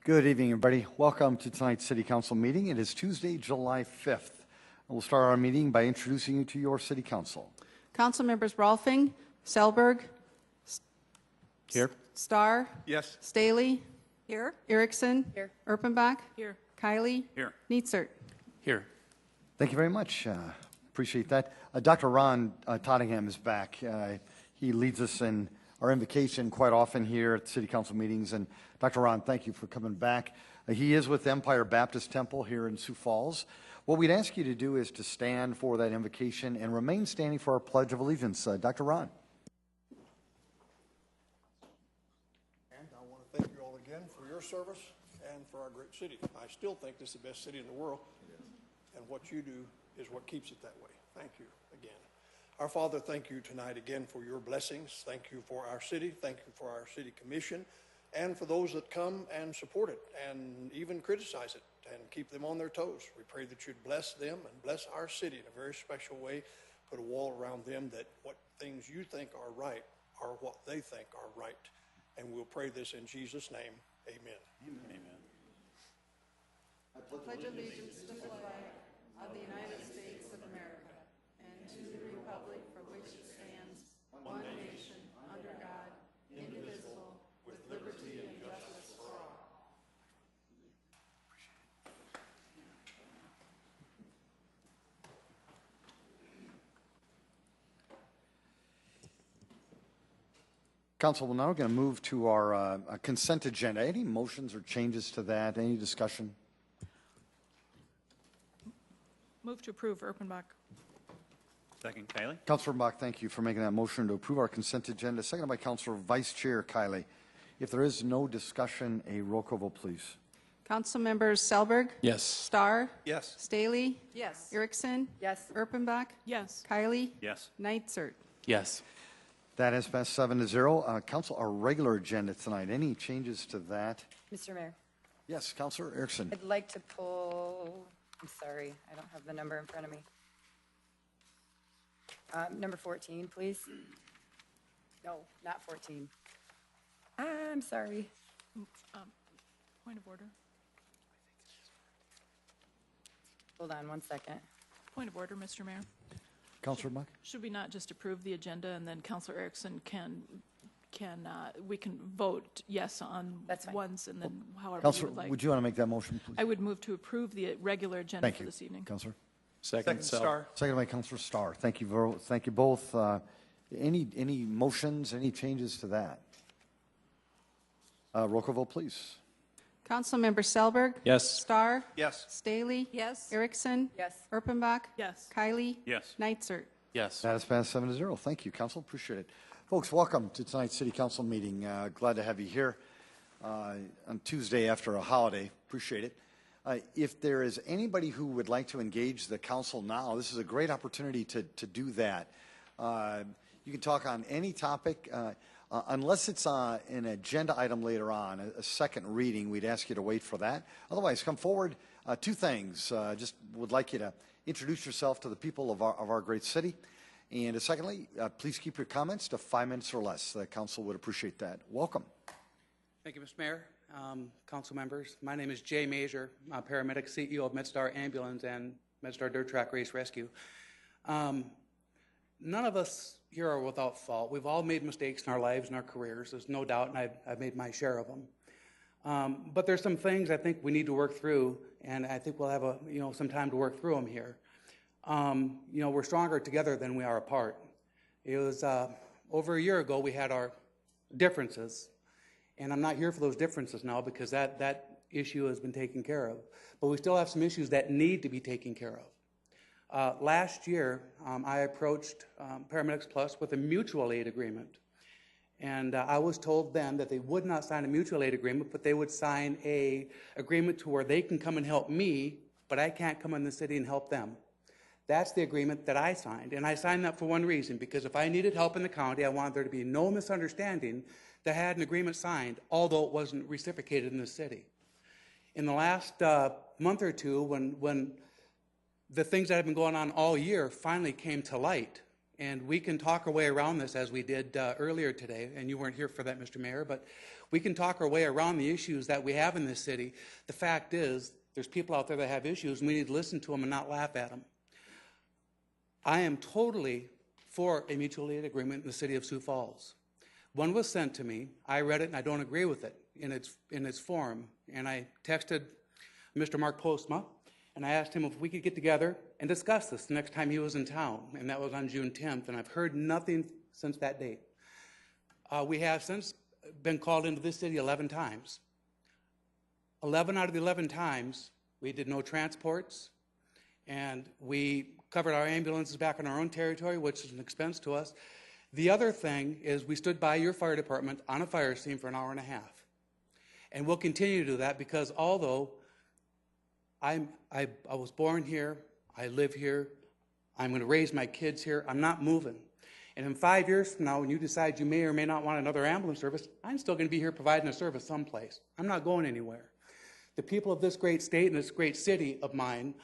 Good evening, everybody. Welcome to tonight's City Council meeting. It is Tuesday, July 5th. We'll start our meeting by introducing you to your City Council. Council members Rolfing, Selberg. Here. Starr. Yes. Staley. Here. Erickson. Here. Erpenbach. Here. Kylie. Here. Nietzert. Here. Thank you very much. Appreciate that. Dr. Ron Tottingham is back. He leads us in our invocation quite often here at City Council meetings. And Dr. Ron, thank you for coming back. He is with Empire Baptist Temple here in Sioux Falls. What we'd ask you to do is to stand for that invocation and remain standing for our Pledge of Allegiance. Dr. Ron. And I want to thank you all again for your service and for our great city. I still think this is the best city in the world, and what you do is what keeps it that way. Thank you again. Our Father, thank you tonight again for your blessings. Thank you for our city. Thank you for our city commission, and for those that come and support it and even criticize it and keep them on their toes. We pray that you'd bless them and bless our city in a very special way. Put a wall around them that what things you think are right are what they think are right. And we'll pray this in Jesus' name. Amen. Amen. I pledge allegiance to the flag of the United States of America and to the republic for which it stands, one nation, under God, indivisible, with liberty and justice for all. Council, we're now going to move to our consent agenda. Any motions or changes to that? Any discussion? Move to approve Erpenbach. Second, Kylie. Councilor Bach, thank you for making that motion to approve our consent agenda. Seconded by Councilor Vice Chair Kylie. If there is no discussion, a roll call vote, please. Council members Selberg. Yes. Starr. Yes. Staley. Yes. Erickson. Yes. Erpenbach. Yes. Kylie. Yes. Nietzert. Yes. That has passed 7-0. Council, our regular agenda tonight. Any changes to that? Mr. Mayor, Yes, Councilor Erickson. I'd like to pull, I'm sorry, I don't have the number in front of me. Number 14, please. No, not 14. I'm sorry. Point of order. Hold on one second. Point of order, Mr. Mayor. Councilor Bach? Should we not just approve the agenda and then Councilor Erickson we can vote yes on That's fine. ones and then however you Councilor, would like. would you want to make that motion, please? I would move to approve the regular agenda Thank for you. this evening. Councilor. Second, Star. Seconded by Councilor Starr. Thank you both. Any motions, any changes to that? Roll call vote, please. Council member Selberg. Yes. Starr. Yes. Staley. Yes. Erickson. Yes. Erpenbach. Yes. Kylie. Yes. Nietzert. Yes. That has passed 7-0. Thank you, Council. Appreciate it. Folks, welcome to tonight's City Council meeting. Glad to have you here on Tuesday after a holiday. Appreciate it. If there is anybody who would like to engage the council now, this is a great opportunity to do that. You can talk on any topic. Unless it's an agenda item later on, a second reading, we'd ask you to wait for that. Otherwise, come forward. Two things. Just would like you to introduce yourself to the people of our great city. And secondly, please keep your comments to 5 minutes or less. The council would appreciate that. Welcome. Thank you, Mr. Mayor, council members. My name is Jay Major. I'm a paramedic, CEO of MedStar Ambulance and MedStar Dirt Track Race Rescue. None of us here are without fault. We've all made mistakes in our lives and our careers. There's no doubt, and I've made my share of them. But there's some things I think we need to work through, and I think we'll have some time to work through them here. We're stronger together than we are apart. It was over a year ago we had our differences, and I'm not here for those differences now because that issue has been taken care of. But we still have some issues that need to be taken care of. Last year, I approached Paramedics Plus with a mutual aid agreement. And I was told then that they would not sign a mutual aid agreement, but they would sign an agreement to where they can come and help me, but I can't come in the city and help them. That's the agreement that I signed. And I signed that for one reason, because if I needed help in the county, I wanted there to be no misunderstanding that I had an agreement signed, although it wasn't reciprocated in the city. In the last month or two, when the things that have been going on all year finally came to light, and we can talk our way around this as we did earlier today, and you weren't here for that, Mr. Mayor, but We can talk our way around the issues that we have in this city. The fact is, there's people out there that have issues, and we need to listen to them and not laugh at them. I am totally for a mutual aid agreement in the City of Sioux Falls. One was sent to me. I read it, and I don't agree with it in its form. And I texted Mr. Mark Postma, and I asked him if we could get together and discuss this the next time he was in town, and that was on June 10th, and I've heard nothing since that date. We have since been called into this city 11 times. 11 out of the 11 times, we did no transports, and we covered our ambulances back in our own territory, which is an expense to us. The other thing is we stood by your fire department on a fire scene for an hour and a half. And we'll continue to do that because although I was born here, I live here, I'm going to raise my kids here, I'm not moving. And in 5 years from now, when you decide you may or may not want another ambulance service, I'm still going to be here providing a service someplace. I'm not going anywhere. The people of this great state and this great city of mine,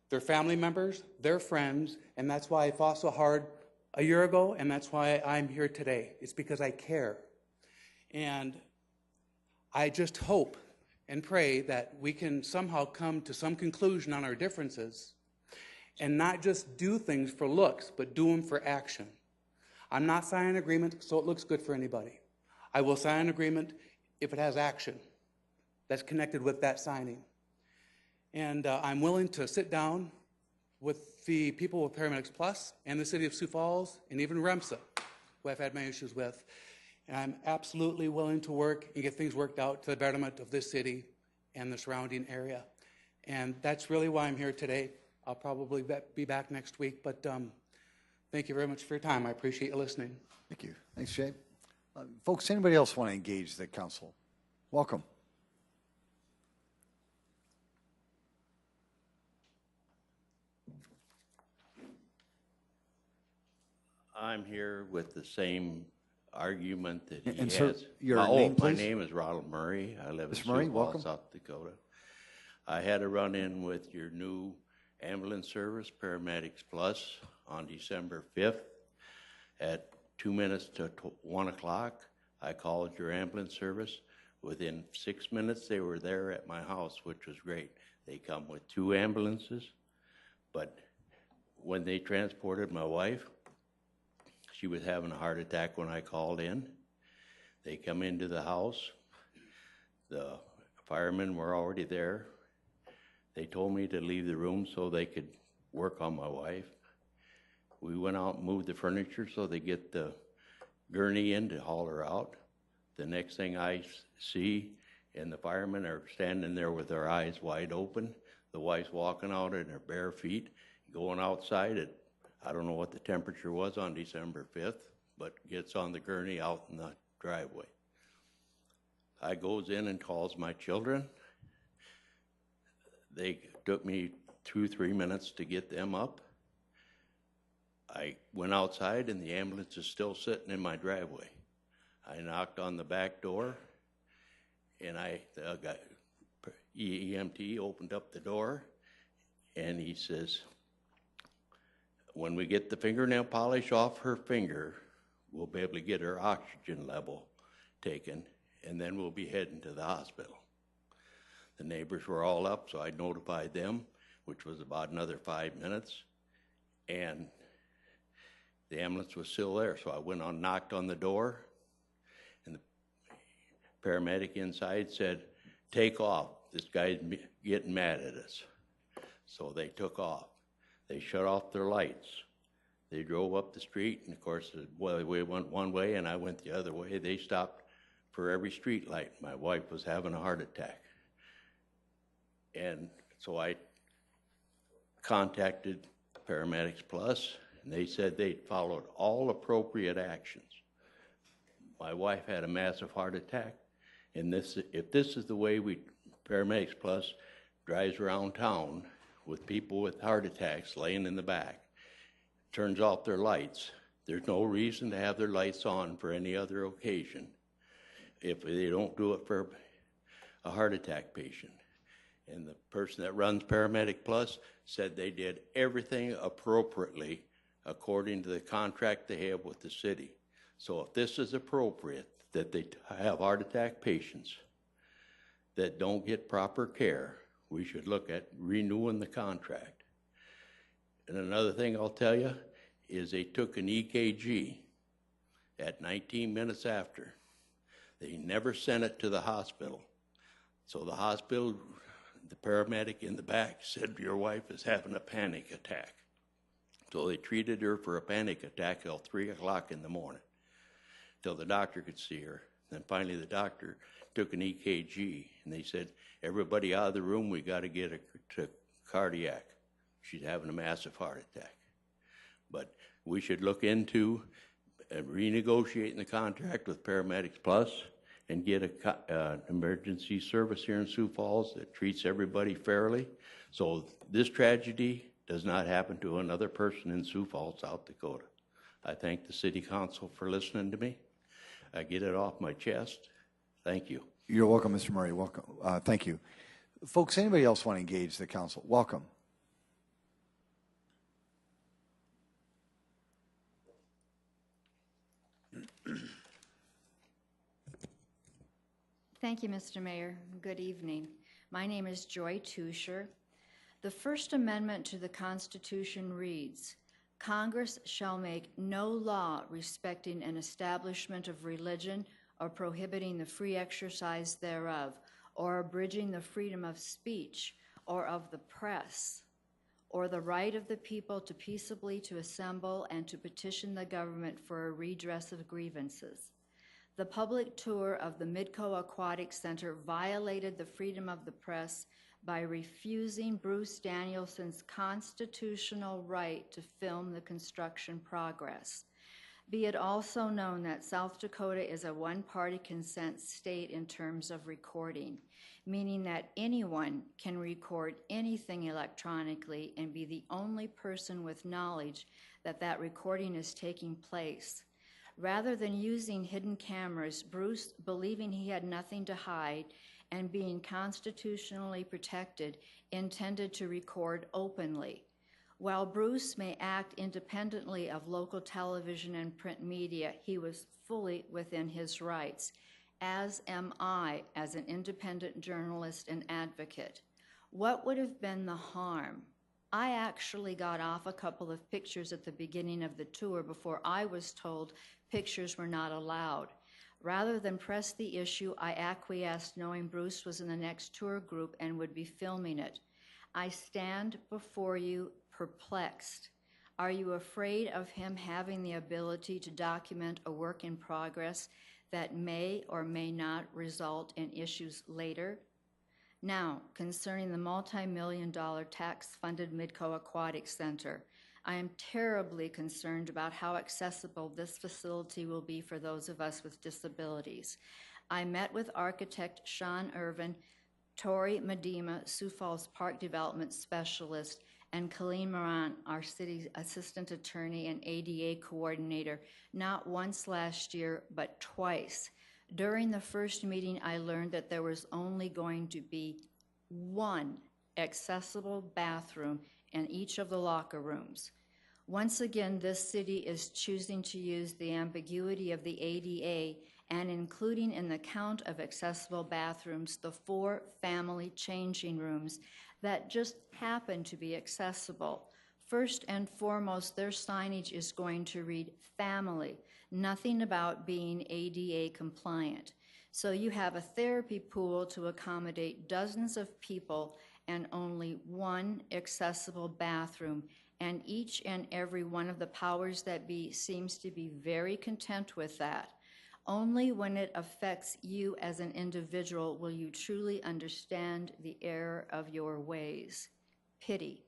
they're family members, they're friends, and that's why I fought so hard a year ago, and that's why I'm here today. It's because I care. And I just hope and pray that we can somehow come to some conclusion on our differences and not just do things for looks, but do them for action. I'm not signing an agreement so it looks good for anybody. I will sign an agreement if it has action that's connected with that signing. And I'm willing to sit down with the people with Paramedics Plus and the City of Sioux Falls and even REMSA, who I've had my issues with. And I'm absolutely willing to work and get things worked out to the betterment of this city and the surrounding area. And that's really why I'm here today. I'll probably be back next week, but thank you very much for your time. I appreciate you listening. Thank you. Thanks, Jay. Folks, anybody else want to engage the council? Welcome. I'm here with the same argument that he And has. sir, your my, name, my please? name is Ronald Murray. I live in Mr. Murray, Sioux welcome. Falls, South Dakota. I had a run-in with your new ambulance service, Paramedics Plus, on December 5th at 2 minutes to 1 o'clock. I called your ambulance service. Within 6 minutes, they were there at my house, which was great. They come with 2 ambulances, but when they transported my wife, she was having a heart attack when I called in. They come into the house. The firemen were already there. They told me to leave the room so they could work on my wife. We went out and moved the furniture so they get the gurney in to haul her out. The next thing I see, and the firemen are standing there with their eyes wide open. The wife's walking out in her bare feet, going outside at, I don't know what the temperature was on December 5th, but gets on the gurney out in the driveway. I goes in and calls my children. They took me 2-3 minutes to get them up. I went outside and the ambulance is still sitting in my driveway. I knocked on the back door and the guy, EMT opened up the door and he says, when we get the fingernail polish off her finger, we'll be able to get her oxygen level taken, and then we'll be heading to the hospital. The neighbors were all up, so I notified them, which was about another 5 minutes, and the ambulance was still there. So I went on, knocked on the door, and the paramedic inside said, "Take off. This guy's getting mad at us." So they took off. They shut off their lights. They drove up the street, and of course, well, we went one way and I went the other way. They stopped for every street light. My wife was having a heart attack. And so I contacted Paramedics Plus, and they said they'd followed all appropriate actions. My wife had a massive heart attack, and if this is the way Paramedics Plus drives around town with people with heart attacks laying in the back, turns off their lights, there's no reason to have their lights on for any other occasion if they don't do it for a heart attack patient. And the person that runs Paramedic Plus said they did everything appropriately according to the contract they have with the city. So if this is appropriate, that they have heart attack patients that don't get proper care, we should look at renewing the contract. And another thing I'll tell you is they took an EKG at 19 minutes after. They never sent it to the hospital. So the hospital, the paramedic in the back said, your wife is having a panic attack. So they treated her for a panic attack till 3 o'clock in the morning, till the doctor could see her. Then finally the doctor took an EKG and they said, everybody out of the room, we got to get her to cardiac. She's having a massive heart attack. But we should look into renegotiating the contract with Paramedics Plus and get an emergency service here in Sioux Falls that treats everybody fairly. So this tragedy does not happen to another person in Sioux Falls, South Dakota. I thank the City Council for listening to me. I get it off my chest. Thank you. You're welcome, Mr. Murray. Welcome. Thank you. Folks, anybody else want to engage the council? Welcome. Thank you, Mr. Mayor. Good evening. My name is Joy Tusher. The First Amendment to the Constitution reads, Congress shall make no law respecting an establishment of religion or prohibiting the free exercise thereof, or abridging the freedom of speech or of the press, or the right of the people to peaceably to assemble and to petition the government for a redress of grievances. The public tour of the Midco Aquatic Center violated the freedom of the press by refusing Bruce Danielson's constitutional right to film the construction progress. Be it also known that South Dakota is a one-party consent state in terms of recording, meaning that anyone can record anything electronically and be the only person with knowledge that that recording is taking place. Rather than using hidden cameras, Bruce, believing he had nothing to hide and being constitutionally protected, intended to record openly. While Bruce may act independently of local television and print media, he was fully within his rights, as am I as an independent journalist and advocate. What would have been the harm? I actually got off a couple of pictures at the beginning of the tour before I was told pictures were not allowed. Rather than press the issue, I acquiesced knowing Bruce was in the next tour group and would be filming it. I stand before you perplexed. Are you afraid of him having the ability to document a work in progress that may or may not result in issues later? Now, concerning the multi-million-dollar tax-funded Midco Aquatic Center, I am terribly concerned about how accessible this facility will be for those of us with disabilities. I met with architect Sean Irvin, Tori Medema, Sioux Falls Park Development Specialist, and Colleen Moran, our city's assistant attorney and ADA coordinator, not once last year, but twice. During the first meeting, I learned that there was only going to be one accessible bathroom in each of the locker rooms. Once again, this city is choosing to use the ambiguity of the ADA and including in the count of accessible bathrooms the 4 family changing rooms that just happen to be accessible. First and foremost, their signage is going to read family, nothing about being ADA compliant. So you have a therapy pool to accommodate dozens of people and only one accessible bathroom, and each and every one of the powers that be seems to be very content with that. Only when it affects you as an individual will you truly understand the error of your ways. Pity.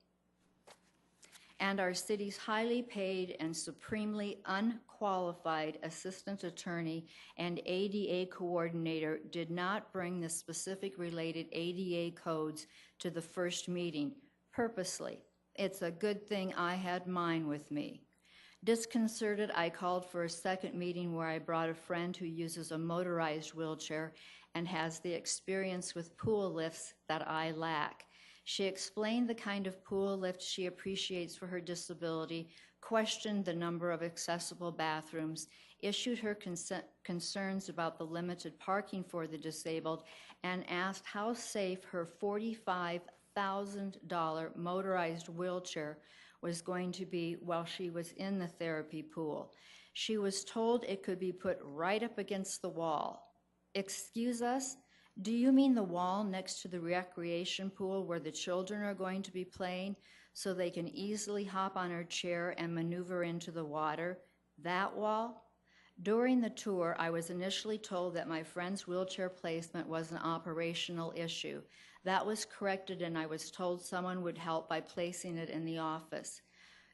And our city's highly paid and supremely unqualified assistant attorney and ADA coordinator did not bring the specific related ADA codes to the first meeting purposely. It's a good thing I had mine with me. Disconcerted, I called for a second meeting where I brought a friend who uses a motorized wheelchair and has the experience with pool lifts that I lack. She explained the kind of pool lift she appreciates for her disability, questioned the number of accessible bathrooms, issued her concerns about the limited parking for the disabled, and asked how safe her $45,000 motorized wheelchair was going to be while she was in the therapy pool. She was told it could be put right up against the wall. Excuse us? Do you mean the wall next to the recreation pool where the children are going to be playing so they can easily hop on her chair and maneuver into the water? That wall? During the tour, I was initially told that my friend's wheelchair placement was an operational issue. That was corrected, and I was told someone would help by placing it in the office.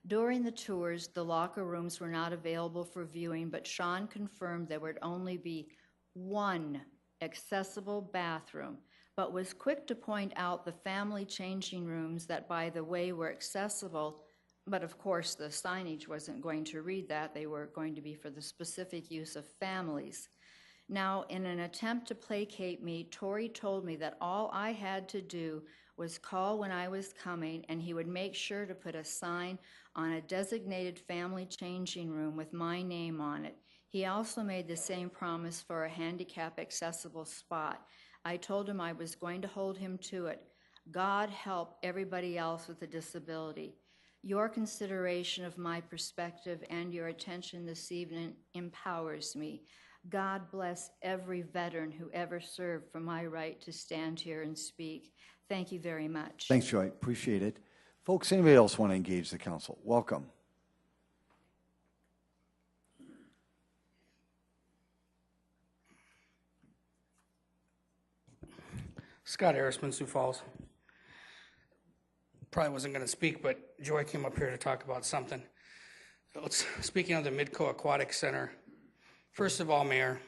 During the tours, the locker rooms were not available for viewing, but Sean confirmed there would only be one accessible bathroom, but was quick to point out the family changing rooms that, by the way, were accessible, but of course the signage wasn't going to read that. They were going to be for the specific use of families. Now, in an attempt to placate me, Tori told me that all I had to do was call when I was coming, and he would make sure to put a sign on a designated family changing room with my name on it. He also made the same promise for a handicap accessible spot. I told him I was going to hold him to it. God help everybody else with a disability. Your consideration of my perspective and your attention this evening empowers me. God bless every veteran who ever served for my right to stand here and speak. Thank you very much. Thanks, Joy. Appreciate it. Folks, anybody else want to engage the council? Welcome. Scott Harrisman, Sioux Falls. Probably wasn't going to speak, but Joy came up here to talk about something. Speaking of the Midco Aquatic Center, first of all, Mayor,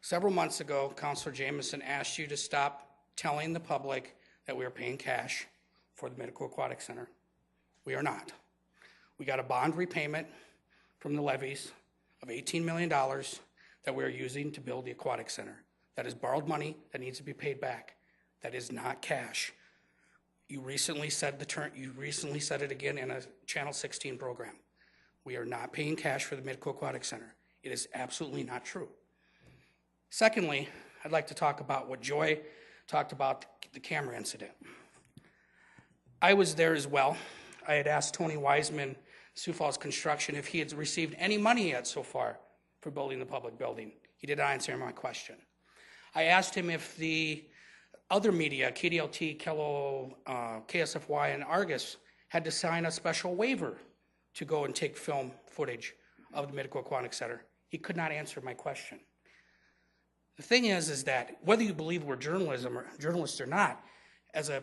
several months ago, Councilor Jamison asked you to stop telling the public that we are paying cash for the Midco Aquatic Center. We are not. We got a bond repayment from the levies of $18 million that we are using to build the aquatic center. That is borrowed money that needs to be paid back. That is not cash. You recently said it again in a Channel 16 program. We are not paying cash for the Midco Aquatic Center. It is absolutely not true. Secondly, I'd like to talk about what Joy talked about, the camera incident. I was there as well. I had asked Tony Wiseman, Sioux Falls Construction, if he had received any money yet so far for building the public building. He did not answer my question. I asked him if the other media, KDLT, Kello, KSFY, and Argus, had to sign a special waiver to go and take film footage of the Midco Aquatic Center. He could not answer my question. The thing is that whether you believe we're journalists or not, as a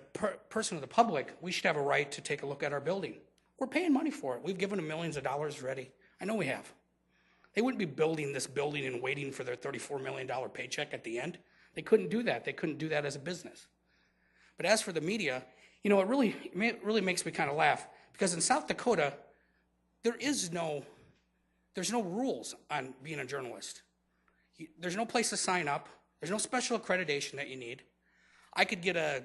person of the public, we should have a right to take a look at our building. We're paying money for it. We've given them millions of dollars already. I know we have. They wouldn't be building this building and waiting for their $34 million paycheck at the end. They couldn't do that. They couldn't do that as a business. But as for the media, you know, it really makes me kind of laugh, because in South Dakota, there's no rules on being a journalist. There's no place to sign up. There's no special accreditation that you need. I could get a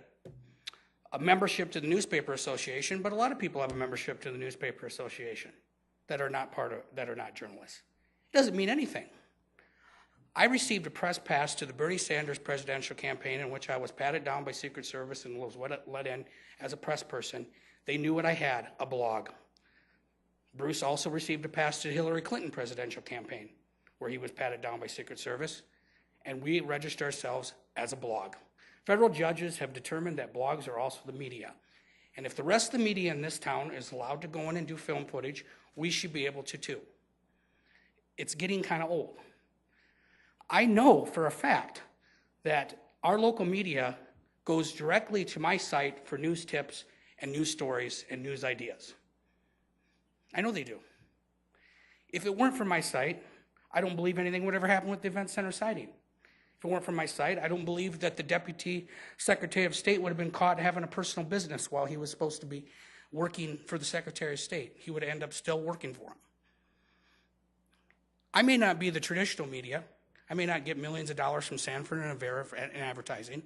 membership to the Newspaper Association, but a lot of people have a membership to the Newspaper Association that are not journalists. It doesn't mean anything. I received a press pass to the Bernie Sanders presidential campaign, in which I was patted down by Secret Service and was let in as a press person. They knew what I had, a blog. Bruce also received a pass to the Hillary Clinton presidential campaign, where he was patted down by Secret Service, and we registered ourselves as a blog. Federal judges have determined that blogs are also the media. And if the rest of the media in this town is allowed to go in and do film footage, we should be able to too. It's getting kind of old. I know for a fact that our local media goes directly to my site for news tips and news stories and news ideas. I know they do. If it weren't for my site, I don't believe anything would ever happen with the event center siding. If it weren't for my site, I don't believe that the Deputy Secretary of State would have been caught having a personal business while he was supposed to be working for the Secretary of State. He would end up still working for him. I may not be the traditional media. I may not get millions of dollars from Sanford and Avera in advertising,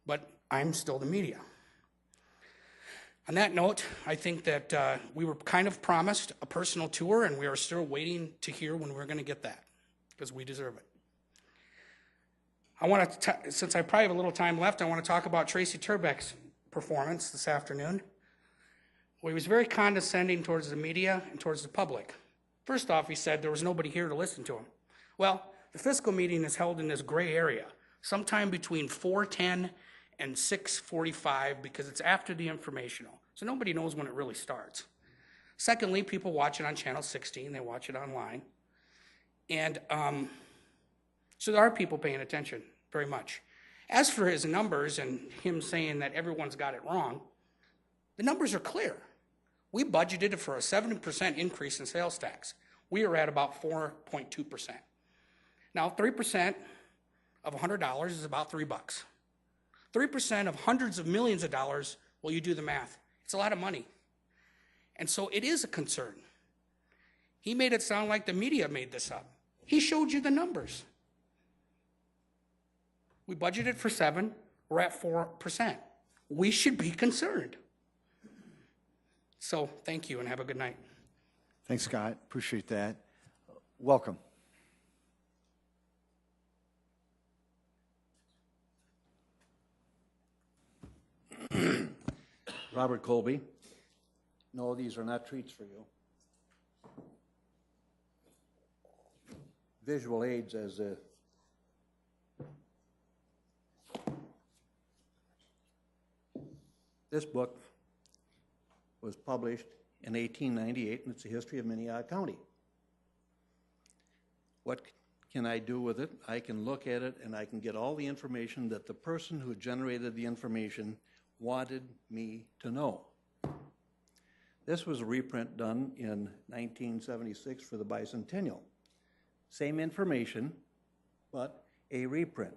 but I'm still the media. On that note, I think that we were kind of promised a personal tour, and we are still waiting to hear when we're going to get that, because we deserve it. I want to, since I probably have a little time left, I want to talk about Tracy Turbeck's performance this afternoon. Well, he was very condescending towards the media and towards the public. First off, he said there was nobody here to listen to him. Well, the fiscal meeting is held in this gray area, sometime between 4:10 and 6:45, because it's after the informational. So nobody knows when it really starts. Secondly, people watch it on Channel 16. They watch it online. And so there are people paying attention very much. As for his numbers and him saying that everyone's got it wrong, the numbers are clear. We budgeted for a 7% increase in sales tax. We are at about 4.2%. Now, 3% of $100 is about $3. 3% of hundreds of millions of dollars, well, you do the math. It's a lot of money. And so it is a concern. He made it sound like the media made this up. He showed you the numbers. We budgeted for 7, we're at 4%. We should be concerned. So thank you and have a good night. Thanks, Scott. Appreciate that. Welcome. Robert Colby. No, these are not treats for you. Visual aids as a this book was published in 1898, and it's a history of Minnehaha County. What can I do with it? I can look at it and I can get all the information that the person who generated the information wanted me to know. This was a reprint done in 1976 for the bicentennial. Same information, but a reprint.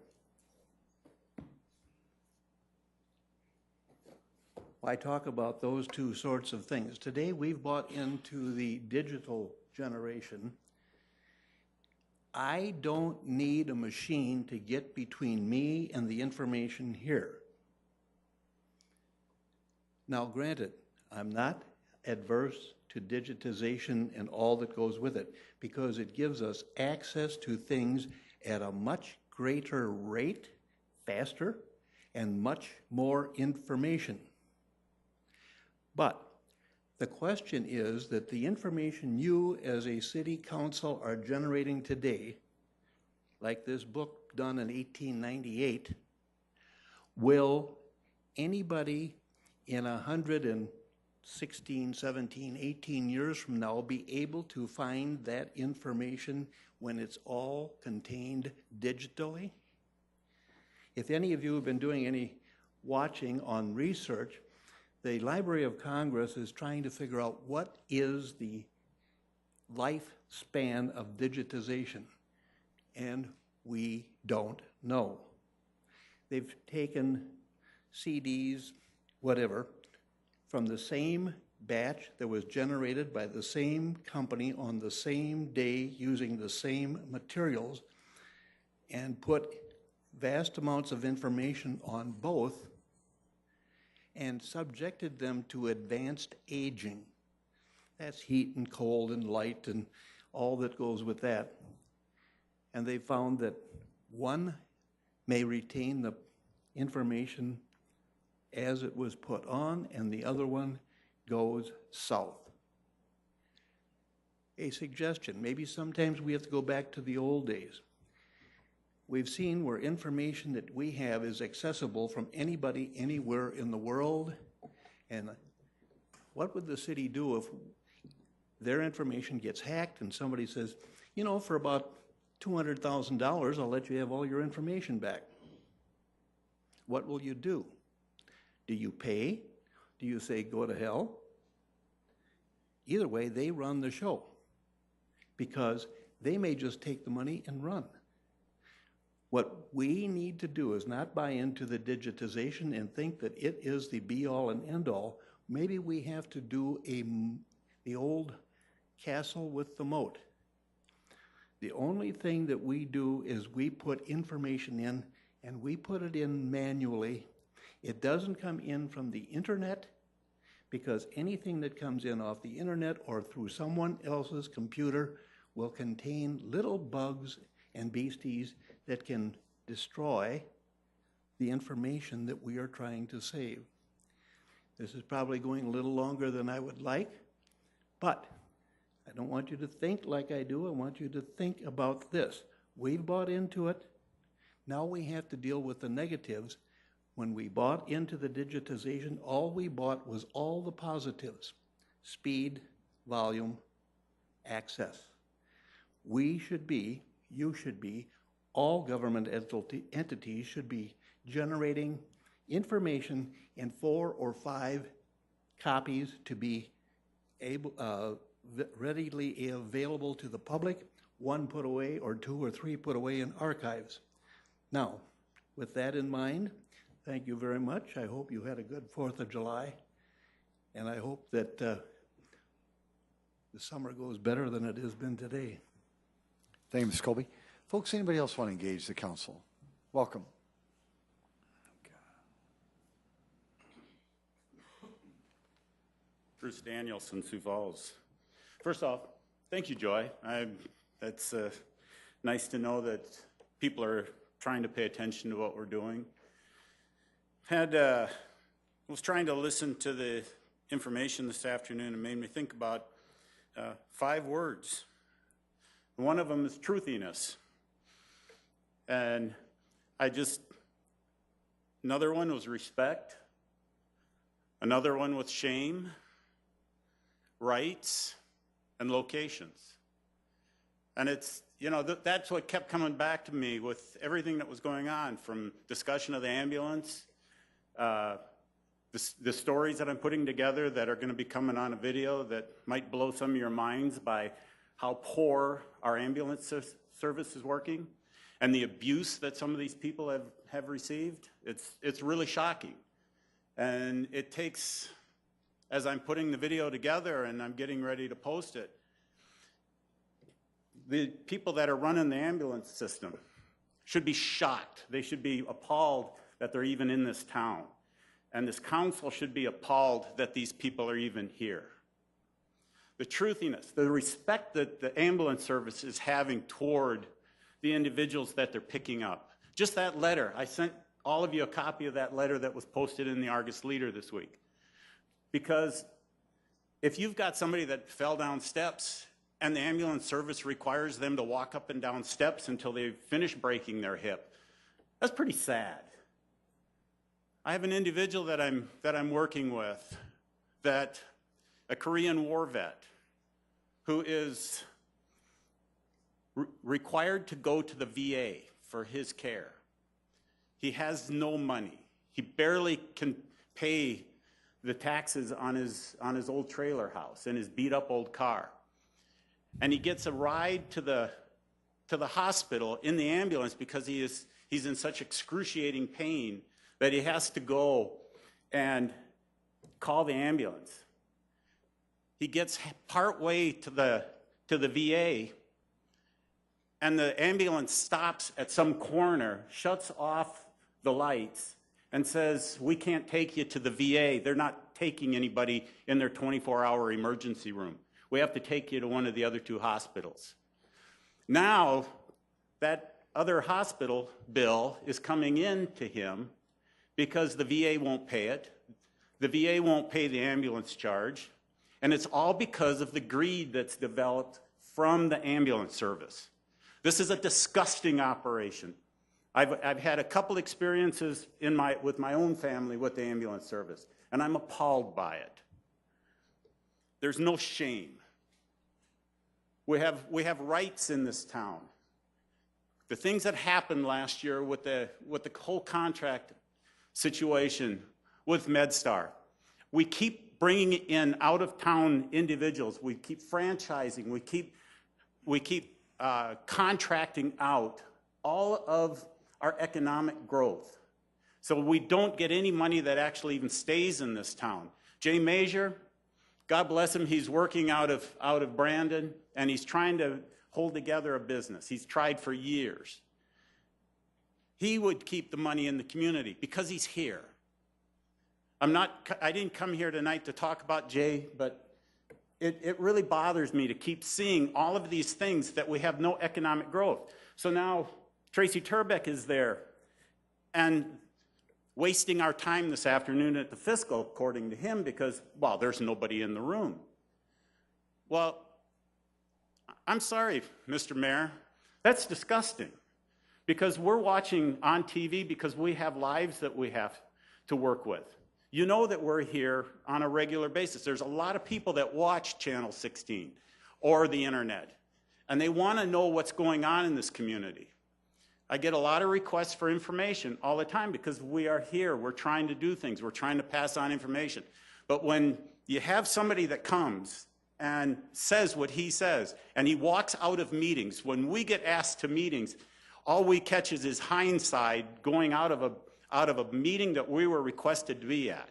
I talk about those two sorts of things. Today we've bought into the digital generation. I don't need a machine to get between me and the information here. Now, granted, I'm not adverse to digitization and all that goes with it, because it gives us access to things at a much greater rate, faster, and much more information. But the question is that the information you as a city council are generating today, like this book done in 1898, will anybody in 116, 17, 18 years from now be able to find that information when it's all contained digitally? If any of you have been doing any watching on research, the Library of Congress is trying to figure out what is the lifespan of digitization, and we don't know. They've taken CDs, whatever, from the same batch that was generated by the same company on the same day using the same materials and put vast amounts of information on both and subjected them to advanced aging. That's heat and cold and light and all that goes with that. And they found that one may retain the information as it was put on, and the other one goes south. A suggestion, maybe sometimes we have to go back to the old days. We've seen where information that we have is accessible from anybody, anywhere in the world. And what would the city do if their information gets hacked and somebody says, you know, for about $200,000, I'll let you have all your information back? What will you do? Do you pay? Do you say go to hell? Either way, they run the show because they may just take the money and run. What we need to do is not buy into the digitization and think that it is the be-all and end-all. Maybe we have to do the old castle with the moat. The only thing that we do is we put information in, and we put it in manually. It doesn't come in from the internet because anything that comes in off the internet or through someone else's computer will contain little bugs and beasties that can destroy the information that we are trying to save. This is probably going a little longer than I would like, but I don't want you to think like I do. I want you to think about this. We've bought into it. Now we have to deal with the negatives. When we bought into the digitization, all we bought was all the positives: speed, volume, access. We should be, you should be, all government entities should be generating information in 4 or 5 copies to be readily available to the public, 1 put away or 2 or 3 put away in archives. Now, with that in mind, thank you very much. I hope you had a good 4th of July, and I hope that the summer goes better than it has been today. Thank you, Ms. Colby. Folks, anybody else want to engage the council? Welcome. Bruce Danielson, Sioux Falls. First off, thank you, Joy. That's nice to know that people are trying to pay attention to what we're doing. Was trying to listen to the information this afternoon and made me think about 5 words. One of them is truthiness. And another one was respect. Another one was shame, rights, and locations. And it's, you know, that's what kept coming back to me with everything that was going on, from discussion of the ambulance, the stories that I'm putting together that are going to be coming on a video that might blow some of your minds by how poor our ambulance service is working, and the abuse that some of these people have received. It's really shocking. And it takes, as I'm putting the video together and I'm getting ready to post it, the people that are running the ambulance system should be shocked. They should be appalled that they're even in this town. And this council should be appalled that these people are even here. The truthiness, the respect that the ambulance service is having toward the individuals that they're picking up. Just that letter, I sent all of you a copy of that letter that was posted in the Argus Leader this week. Because if you've got somebody that fell down steps and the ambulance service requires them to walk up and down steps until they finish breaking their hip, that's pretty sad. I have an individual that I'm working with, a Korean War vet, who is required to go to the VA for his care. He has no money. He barely can pay the taxes on his old trailer house and his beat up old car. And he gets a ride to the hospital in the ambulance because he's in such excruciating pain that he has to go and call the ambulance. He gets part way to the VA, and the ambulance stops at some corner, shuts off the lights, and says, "We can't take you to the VA. They're not taking anybody in their 24-hour emergency room. We have to take you to one of the other 2 hospitals." Now, that other hospital bill is coming in to him because the VA won't pay it. The VA won't pay the ambulance charge. And it's all because of the greed that's developed from the ambulance service. This is a disgusting operation. I've had a couple experiences with my own family with the ambulance service, and I'm appalled by it. There's no shame. We have rights in this town. The things that happened last year with the whole contract situation with MedStar, we keep bringing in out-of-town individuals. We keep franchising. We keep contracting out all of our economic growth. So we don't get any money that actually even stays in this town. Jay Major, God bless him, he's working out of Brandon, and he's trying to hold together a business. He's tried for years. He would keep the money in the community because he's here. I didn't come here tonight to talk about Jay, but it really bothers me to keep seeing all of these things that we have no economic growth. So now Tracy Turbeck is there and wasting our time this afternoon at the fiscal, according to him, because, well, there's nobody in the room. Well, I'm sorry, Mr. Mayor, that's disgusting, because we're watching on TV because we have lives that we have to work with. You know that we're here on a regular basis. There's a lot of people that watch Channel 16 or the internet, and they want to know what's going on in this community. I get a lot of requests for information all the time because we are here. We're trying to do things. We're trying to pass on information. But when you have somebody that comes and says what he says, and he walks out of meetings, when we get asked to meetings, all we catch is his hindsight going out of a meeting that we were requested to be at,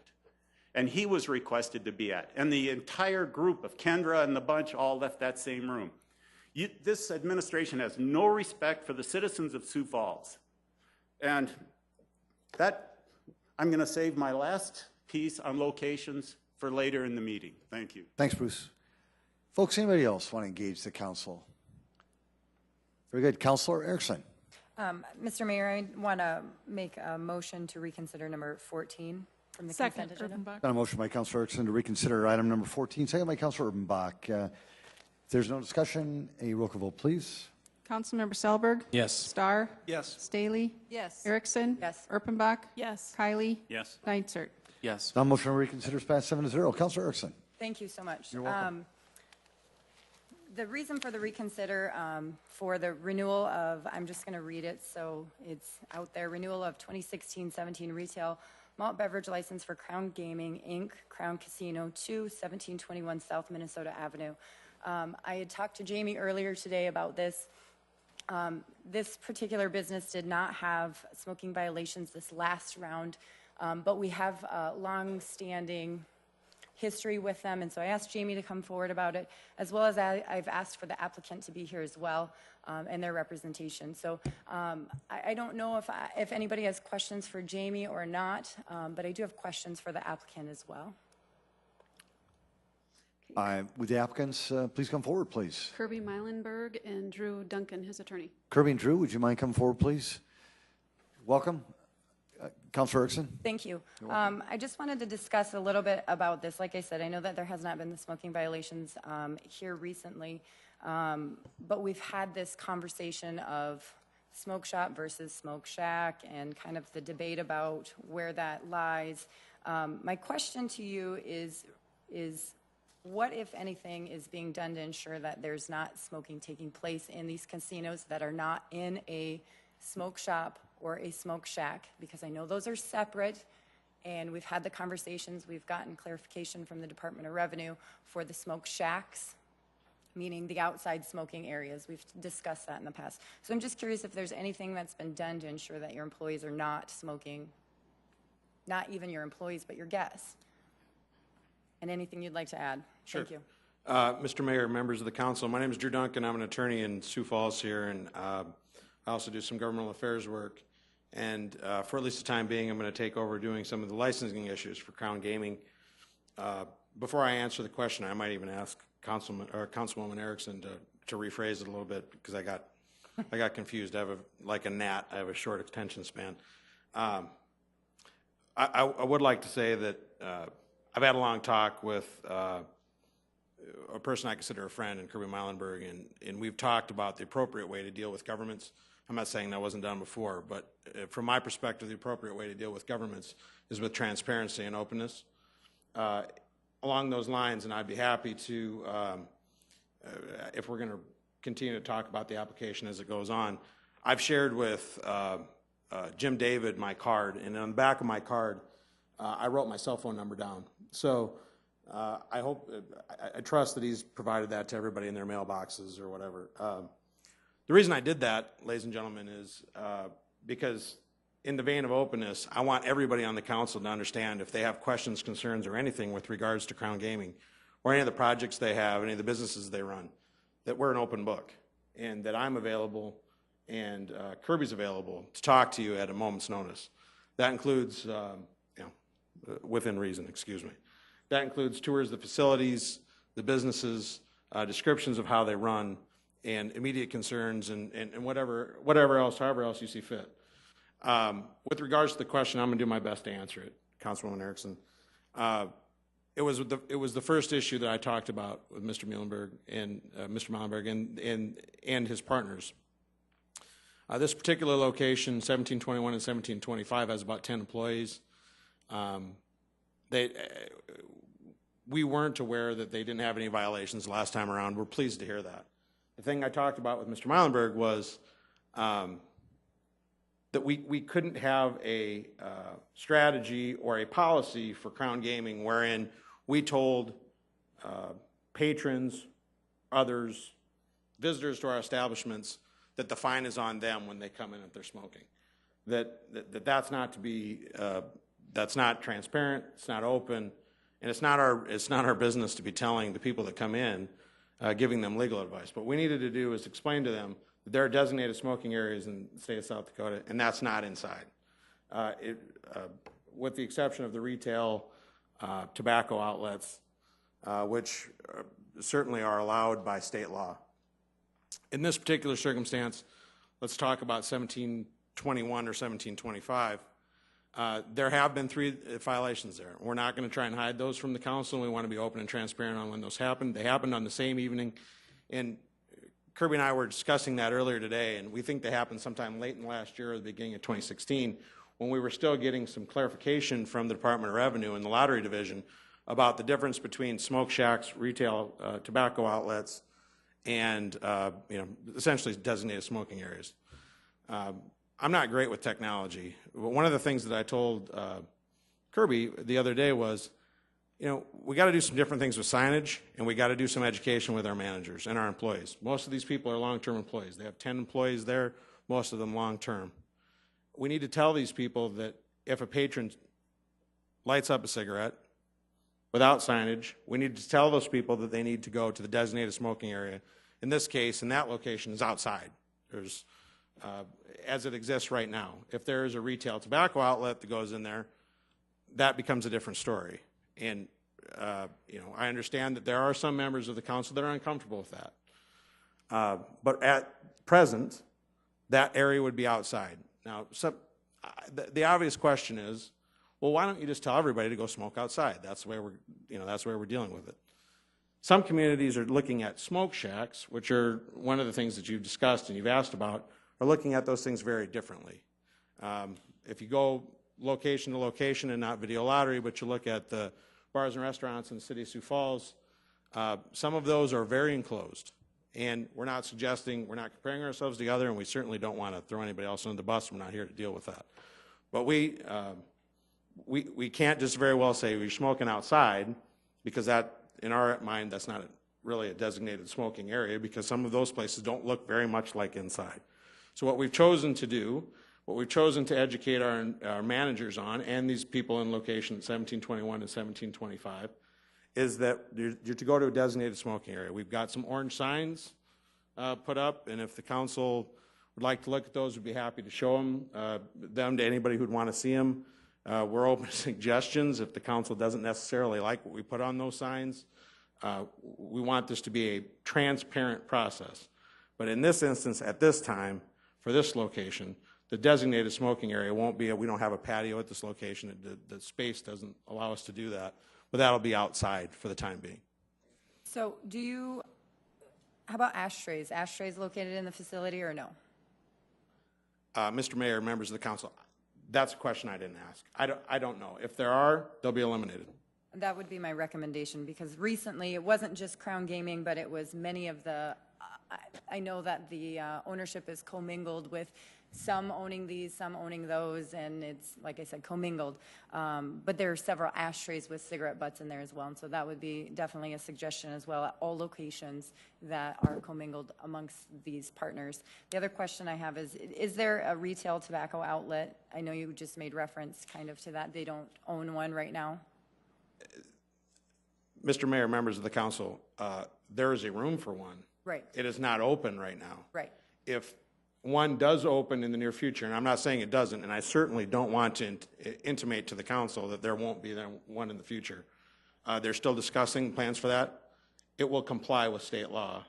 and he was requested to be at, and the entire group of Kendra and the bunch all left that same room. This administration has no respect for the citizens of Sioux Falls. And that, I'm going to save my last piece on locations for later in the meeting. Thank you. Thanks, Bruce. Folks, anybody else want to engage the council? Very good. Councilor Erickson. Mr. Mayor, I want to make a motion to reconsider number 14 from the consent agenda. Urbanbach. Got a motion by Councilor Erickson to reconsider item number 14, second by Councilor Urbanbach. If there's no discussion, a roll call vote, please. Councilmember Selberg? Yes. Starr? Yes. Staley? Yes. Erickson? Yes. Erpenbach? Yes. Kylie? Yes. Kneitzert? Yes. Now motion to reconsider is passed 7-0. Councilor Erickson. Thank you so much. You're welcome. The reason for the reconsider for the renewal of, I'm just going to read it so it's out there, renewal of 2016-17 retail malt beverage license for Crown Gaming, Inc., Crown Casino 2, 1721 South Minnesota Avenue. I had talked to Jamie earlier today about this. This particular business did not have smoking violations this last round, but we have long-standing history with them, and so I asked Jamie to come forward about it, as well as I've asked for the applicant to be here as well, and their representation. So I don't know if anybody has questions for Jamie or not, but I do have questions for the applicant as well. Would the applicants please come forward, please? Kirby Meilenberg and Drew Duncan, his attorney. Kirby and Drew, would you mind coming forward, please? Welcome. Councilor Erickson. Thank you. I just wanted to discuss a little bit about this. Like I said, I know that there has not been the smoking violations here recently, but we've had this conversation of smoke shop versus smoke shack and kind of the debate about where that lies. My question to you is what, if anything, is being done to ensure that there's not smoking taking place in these casinos that are not in a smoke shop or a smoke shack? Because I know those are separate, and we've had the conversations, we've gotten clarification from the Department of Revenue for the smoke shacks, meaning the outside smoking areas. We've discussed that in the past. So I'm just curious if there's anything that's been done to ensure that your employees are not smoking, not even your employees, but your guests. And anything you'd like to add? Sure. Thank you. Mr. Mayor, members of the council, my name is Drew Duncan. I'm an attorney in Sioux Falls here, and I also do some governmental affairs work. And for at least the time being, I'm going to take over doing some of the licensing issues for Crown Gaming. Before I answer the question, I might even ask Councilwoman Erickson to rephrase it a little bit, because I got confused. I have like a gnat. I have a short attention span. I would like to say that I've had a long talk with a person I consider a friend in Kirby Meilenberg, and we've talked about the appropriate way to deal with governments. I'm not saying that wasn't done before, but from my perspective, the appropriate way to deal with governments is with transparency and openness. Along those lines, and I'd be happy to, if we're going to continue to talk about the application as it goes on, I've shared with Jim David my card, and on the back of my card, I wrote my cell phone number down. So I trust that he's provided that to everybody in their mailboxes or whatever. The reason I did that, ladies and gentlemen, is because in the vein of openness, I want everybody on the council to understand if they have questions, concerns, or anything with regards to Crown Gaming or any of the projects they have, any of the businesses they run, that we're an open book and that I'm available and Kirby's available to talk to you at a moment's notice. That includes within reason, excuse me. That includes tours of the facilities, the businesses, descriptions of how they run, and immediate concerns and whatever else, however else you see fit. With regards to the question, I'm going to do my best to answer it, Councilwoman Erickson. It was the first issue that I talked about with Mr. Muhlenberg and his partners. This particular location, 1721 and 1725, has about 10 employees. We weren't aware that they didn't have any violations last time around. We're pleased to hear that. The thing I talked about with Mr. Muhlenberg was that we couldn't have a strategy or a policy for Crown Gaming wherein we told patrons, others, visitors to our establishments that the fine is on them when they come in if they're smoking. That's not to be, that's not transparent, it's not open, and it's not our business to be telling the people that come in, giving them legal advice. What we needed to do is explain to them that there are designated smoking areas in the state of South Dakota, and that's not inside. With the exception of the retail tobacco outlets, which certainly are allowed by state law. In this particular circumstance, let's talk about 1721 or 1725. There have been 3 violations there. We're not going to try and hide those from the council. We want to be open and transparent on when those happened. They happened on the same evening, and Kirby and I were discussing that earlier today, and we think they happened sometime late in last year or the beginning of 2016, when we were still getting some clarification from the Department of Revenue and the Lottery Division about the difference between smoke shacks, retail tobacco outlets, and essentially designated smoking areas. I'm not great with technology, but one of the things that I told Kirby the other day was, we got to do some different things with signage, and we got to do some education with our managers and our employees. Most of these people are long-term employees. They have 10 employees there, most of them long-term. We need to tell these people that if a patron lights up a cigarette without signage, we need to tell those people that they need to go to the designated smoking area. In this case, in that location, is outside. There's, as it exists right now. If there is a retail tobacco outlet that goes in there, that becomes a different story. And I understand that there are some members of the council that are uncomfortable with that. But at present, that area would be outside. Now, the obvious question is, well, why don't you just tell everybody to go smoke outside? That's the way we're dealing with it. Some communities are looking at smoke shacks, which are one of the things that you've discussed and you've asked about, are looking at those things very differently. If you go location to location and not video lottery, but you look at the bars and restaurants in the City of Sioux Falls, some of those are very enclosed. And we're not comparing ourselves to the other, and we certainly don't want to throw anybody else under the bus. We're not here to deal with that. But we can't just very well say we're smoking outside, because that, in our mind, that's not really a designated smoking area, because some of those places don't look very much like inside. So what we've chosen to do, what we've chosen to educate our managers on, and these people in location 1721 and 1725, is that you're to go to a designated smoking area. We've got some orange signs put up, and if the council would like to look at those, we'd be happy to show them to anybody who'd want to see them. We're open to suggestions if the council doesn't necessarily like what we put on those signs. We want this to be a transparent process. But in this instance, at this time, for this location, the designated smoking area won't be, we don't have a patio at this location. The space doesn't allow us to do that. But that'll be outside for the time being. So how about ashtrays? Ashtrays located in the facility or no? Mr. Mayor, members of the council, that's a question I didn't ask. I don't know. If there are, they'll be eliminated. That would be my recommendation, because recently it wasn't just Crown Gaming, but it was many of the, I know that the ownership is commingled with some owning these, some owning those, and it's, like I said, commingled. But there are several ashtrays with cigarette butts in there as well, and so that would be definitely a suggestion as well at all locations that are commingled amongst these partners. The other question I have is there a retail tobacco outlet? I know you just made reference kind of to that. They don't own one right now? Mr. Mayor, members of the council, there is a room for one. Right. It is not open right now. Right. If one does open in the near future, and I'm not saying it doesn't, and I certainly don't want to intimate to the council that there won't be one in the future. They're still discussing plans for that. It will comply with state law.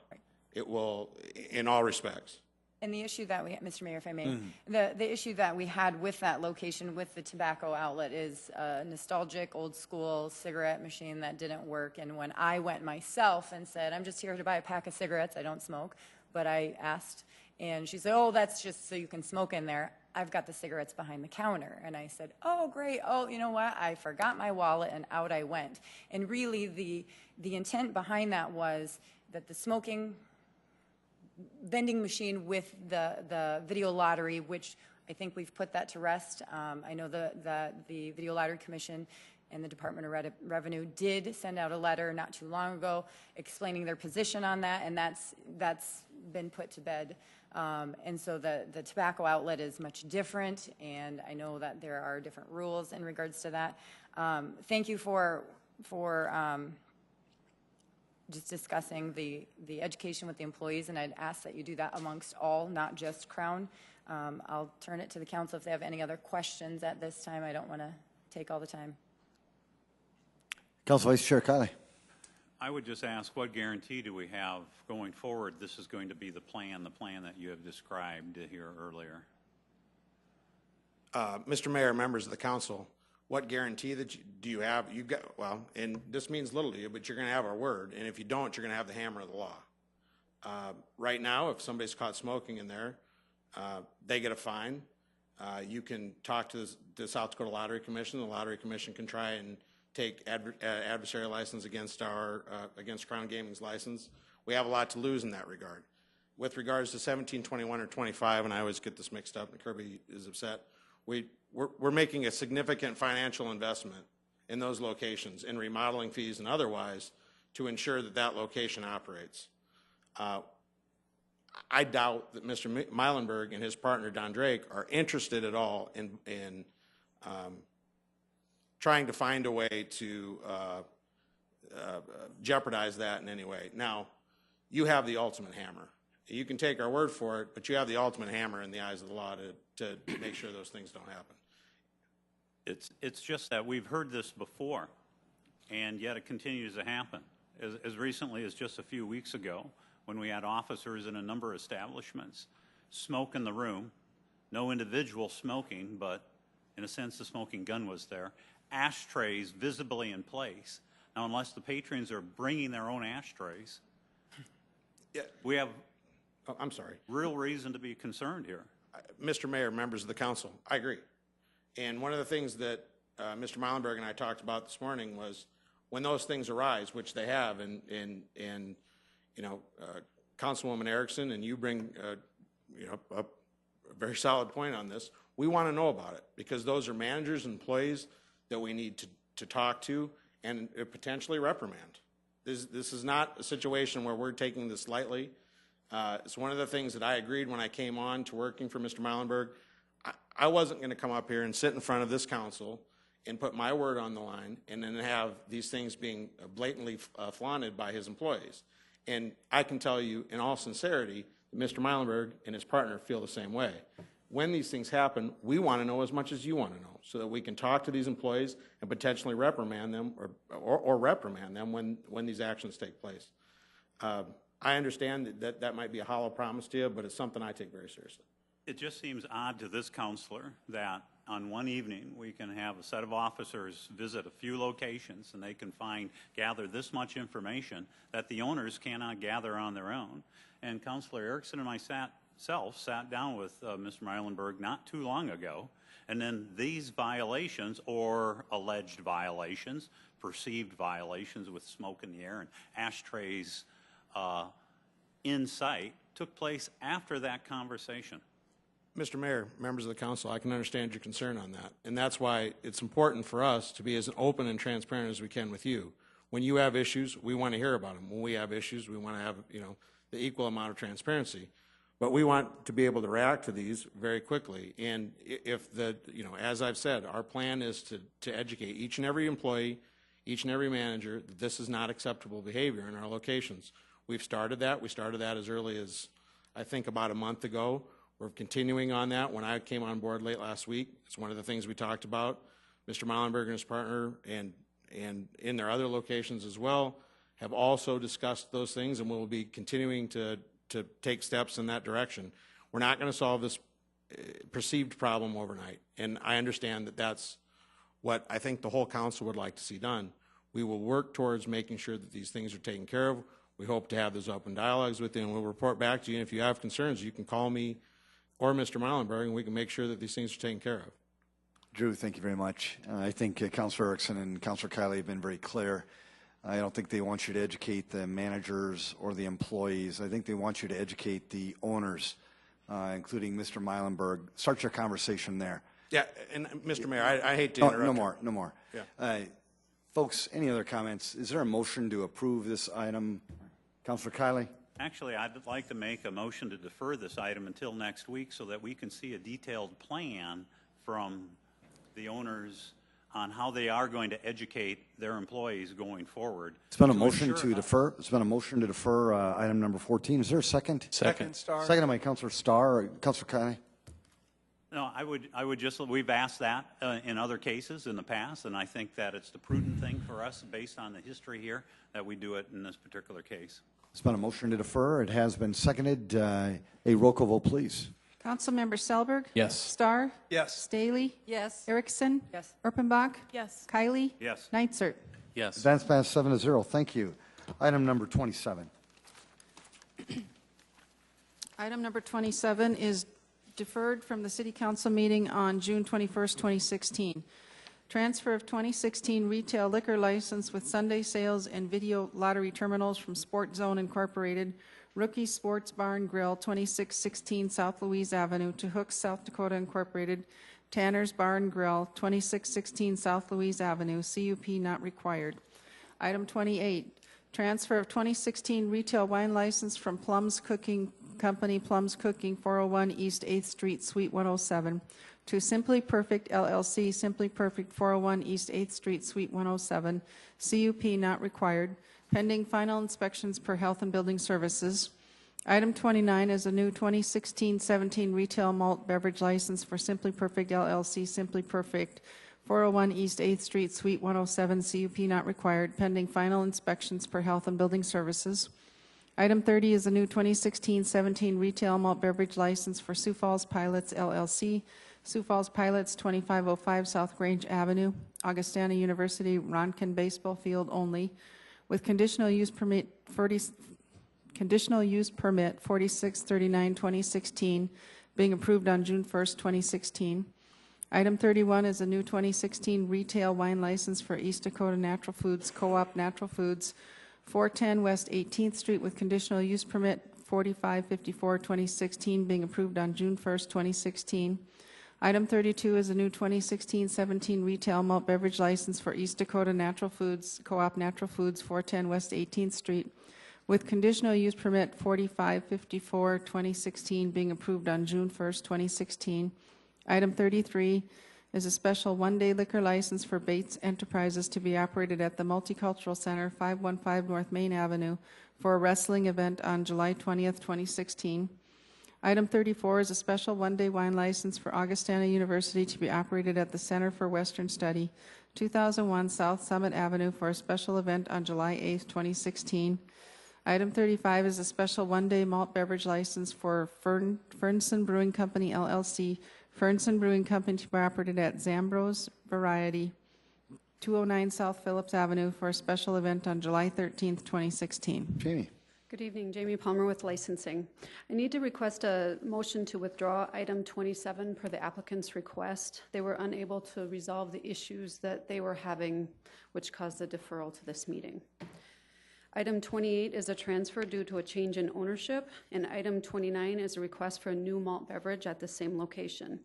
It will, in all respects. And the issue that we, Mr. Mayor, if I may, the issue that we had with that location with the tobacco outlet is a nostalgic, old school cigarette machine that didn't work. And when I went myself and said, I'm just here to buy a pack of cigarettes, I don't smoke, but I asked, and she said, oh, that's just so you can smoke in there. I've got the cigarettes behind the counter. And I said, oh, great. Oh, you know what? I forgot my wallet, and out I went. And really, the intent behind that was that the smoking vending machine with the video lottery, which I think we've put that to rest. I know the Video Lottery Commission and the Department of Revenue did send out a letter not too long ago explaining their position on that, and that's been put to bed. And so the tobacco outlet is much different, and I know that there are different rules in regards to that. Thank you for just discussing the education with the employees, and I'd ask that you do that amongst all, not just Crown. I'll turn it to the council if they have any other questions at this time. I don't want to take all the time. Council Vice Chair Kiley. I would just ask, what guarantee do we have going forward this is going to be the plan that you have described here earlier? Mr. Mayor, members of the council, what guarantee do you have? You've got, well, and this means little to you, but you're going to have our word, and if you don't, you're going to have the hammer of the law. Right now, if somebody's caught smoking in there, they get a fine. You can talk to the South Dakota Lottery Commission. The Lottery Commission can try and take adversary license against against Crown Gaming's license. We have a lot to lose in that regard. With regards to 17, 21, or 25, and I always get this mixed up, and Kirby is upset, we're making a significant financial investment in those locations, in remodeling fees and otherwise, to ensure that that location operates. I doubt that Mr. Meilenberg and his partner Don Drake are interested at all in trying to find a way to jeopardize that in any way. Now, you have the ultimate hammer. You can take our word for it, but you have the ultimate hammer in the eyes of the law to make sure those things don't happen. It's just that we've heard this before, and yet it continues to happen. As recently as just a few weeks ago, when we had officers in a number of establishments, smoke in the room, no individual smoking, but in a sense the smoking gun was there, ashtrays visibly in place. Now, unless the patrons are bringing their own ashtrays, we have I'm sorry. Real reason to be concerned here. Mr. Mayor, members of the council, I agree. And one of the things that Mr. Meilenberg and I talked about this morning was when those things arise, which they have, and you know, Councilwoman Erickson, and you bring you know, a very solid point on this, we want to know about it because those are managers and employees that we need to talk to and potentially reprimand. This is not a situation where we're taking this lightly. It's one of the things that I agreed when I came on to working for Mr. Meilenberg. I wasn't going to come up here and sit in front of this council and put my word on the line and then have these things being blatantly flaunted by his employees. And I can tell you in all sincerity, Mr. Meilenberg and his partner feel the same way. When these things happen, we want to know as much as you want to know so that we can talk to these employees and potentially reprimand them or reprimand them when these actions take place. I understand that might be a hollow promise to you, but it's something I take very seriously. It just seems odd to this counselor that on one evening we can have a set of officers visit a few locations and they can gather this much information that the owners cannot gather on their own. And Councilor Erickson and myself sat down with Mr. Meilenberg not too long ago, and then these violations or alleged violations, perceived violations with smoke in the air and ashtrays in sight took place after that conversation. Mr. Mayor, members of the council, I can understand your concern on that. And that's why it's important for us to be as open and transparent as we can with you. When you have issues, we want to hear about them. When we have issues, we want to have, you know, the equal amount of transparency. But we want to be able to react to these very quickly. And if you know, as I've said, our plan is to educate each and every employee, each and every manager that this is not acceptable behavior in our locations. We've started that. We started that as early as, I think, about a month ago. We're continuing on that. When I came on board late last week, it's one of the things we talked about. Mr. Meilenberg and his partner and in their other locations as well have also discussed those things, and we'll be continuing to take steps in that direction. We're not going to solve this perceived problem overnight, and I understand that that's what I think the whole council would like to see done. We will work towards making sure that these things are taken care of. We hope to have those open dialogues with you, and we'll report back to you. And if you have concerns, you can call me or Mr. Meilenberg, and we can make sure that these things are taken care of. Drew, thank you very much. I think Councilor Erickson and Councilor Kiley have been very clear. I don't think they want you to educate the managers or the employees. I think they want you to educate the owners, including Mr. Meilenberg. Start your conversation there. Yeah, and Mr. Mayor, I hate to interrupt. No more. Yeah. Folks, any other comments? Is there a motion to approve this item? Councilor Kiley? Actually, I'd like to make a motion to defer this item until next week so that we can see a detailed plan from the owners on how they are going to educate their employees going forward. It's been a motion to defer. It's been a motion to defer item number 14. Is there a second? Second. Second by Councilor Starr. Councilor Kiley? No, I would just, we've asked that in other cases in the past, and I think that it's the prudent thing for us, based on the history here, that we do it in this particular case. It's been a motion to defer. It has been seconded. A roll call vote, please. Councilmember Selberg? Yes. Starr? Yes. Staley? Yes. Erickson? Yes. Erpenbach? Yes. Kylie? Yes. Neitzert? Yes. Advance pass 7-0. Thank you. Item number 27. Item number 27 is deferred from the City Council meeting on June 21st, 2016. Transfer of 2016 retail liquor license with Sunday sales and video lottery terminals from Sport Zone Incorporated, Rookie Sports Bar and Grill, 2616 South Louise Avenue, to Hooks South Dakota Incorporated, Tanner's Bar and Grill, 2616 South Louise Avenue, CUP not required. Item 28, transfer of 2016 retail wine license from Plum's Cooking Company, Plum's Cooking, 401 East 8th Street, Suite 107, to Simply Perfect LLC, Simply Perfect, 401 East 8th Street, Suite 107, CUP not required, pending final inspections per Health and Building Services. Item 29 is a new 2016-17 retail malt beverage license for Simply Perfect LLC, Simply Perfect, 401 East 8th Street, Suite 107, CUP not required, pending final inspections per Health and Building Services. Item 30 is a new 2016-17 retail malt beverage license for Sioux Falls Pilots LLC, Sioux Falls Pilots, 2505 South Grange Avenue, Augustana University, Ronkin Baseball Field only, with conditional use permit 4639-2016 being approved on June 1st, 2016. Item 31 is a new 2016 retail wine license for East Dakota Natural Foods Co-op Natural Foods, 410 West 18th Street, with conditional use permit 4554-2016 being approved on June 1st, 2016. Item 32 is a new 2016-17 retail malt beverage license for East Dakota Natural Foods Co-op Natural Foods, 410 West 18th Street, with conditional use permit 4554-2016 being approved on June 1st, 2016. Item 33 is a special one-day liquor license for Bates Enterprises to be operated at the Multicultural Center, 515 North Main Avenue, for a wrestling event on July 20th, 2016. Item 34 is a special one-day wine license for Augustana University to be operated at the Center for Western Study, 2001 South Summit Avenue, for a special event on July 8th, 2016. Item 35 is a special one-day malt beverage license for Fernson Brewing Company, LLC, Fernson Brewing Company to be operated at Zambro's Variety, 209 South Phillips Avenue, for a special event on July 13th, 2016. Jamie. Good evening, Jamie Palmer with licensing. I need to request a motion to withdraw item 27 per the applicant's request. They were unable to resolve the issues that they were having, which caused the deferral to this meeting. Item 28 is a transfer due to a change in ownership, and item 29 is a request for a new malt beverage at the same location.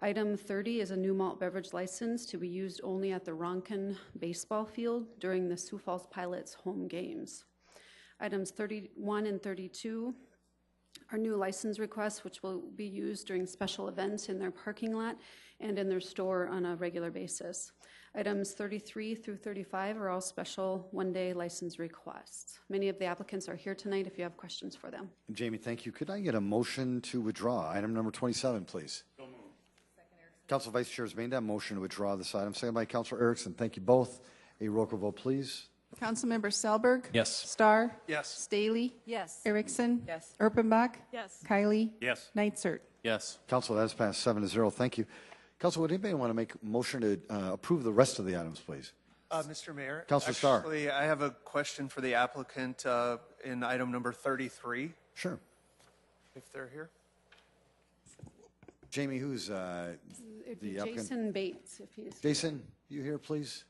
Item 30 is a new malt beverage license to be used only at the Ronkin baseball field during the Sioux Falls Pilots home games. Items 31 and 32 are new license requests which will be used during special events in their parking lot and in their store on a regular basis. Items 33 through 35 are all special one-day license requests. Many of the applicants are here tonight if you have questions for them. Jamie, thank you. Could I get a motion to withdraw item number 27, please? So moved. Council Vice Chair has made that motion to withdraw this item. Second by Councilor Erickson. Thank you both. A roll call vote, please. Councilmember Selberg? Yes. Starr? Yes. Staley? Yes. Erickson? Yes. Erpenbach? Yes. Kylie? Yes. Nitzert? Yes. Council, that has passed 7-0. Thank you. Council, would anybody want to make a motion to approve the rest of the items, please? Mr. Mayor. Councilor Starr. Actually, I have a question for the applicant in item number 33, Sure. if they're here. Jamie, who's It'd be the applicant? Jason Bates, if he's. Jason, you here, please?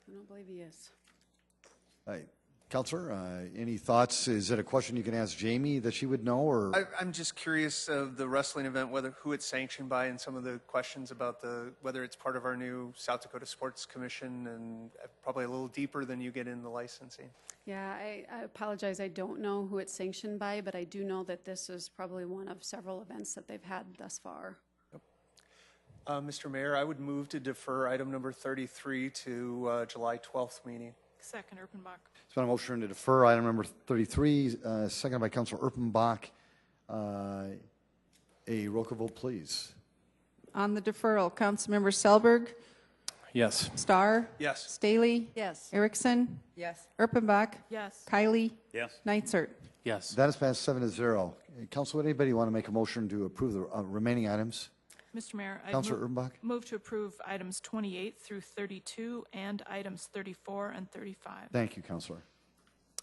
I don't believe he is. Hi. Counselor, any thoughts? Is it a question you can ask Jamie that she would know, or? I'm just curious of the wrestling event, who it's sanctioned by, and some of the questions about whether it's part of our new South Dakota Sports Commission, and probably a little deeper than you get in the licensing. Yeah, I apologize. I don't know who it's sanctioned by, but I do know that this is probably one of several events that they've had thus far. Mr. Mayor, I would move to defer item number 33 to July 12th meeting. Second, Erpenbach. It's been a motion to defer item number 33, seconded by Councilor Erpenbach. A roll call vote, please. On the deferral, Councilmember Selberg? Yes. Starr? Yes. Staley? Yes. Erickson? Yes. Erpenbach? Yes. Kylie? Yes. Nitzert? Yes. That has passed 7-0. Council, would anybody want to make a motion to approve the remaining items? Mr. Mayor, I Councilor Erpenbach? move to approve items 28 through 32 and items 34 and 35. Thank you, Councilor.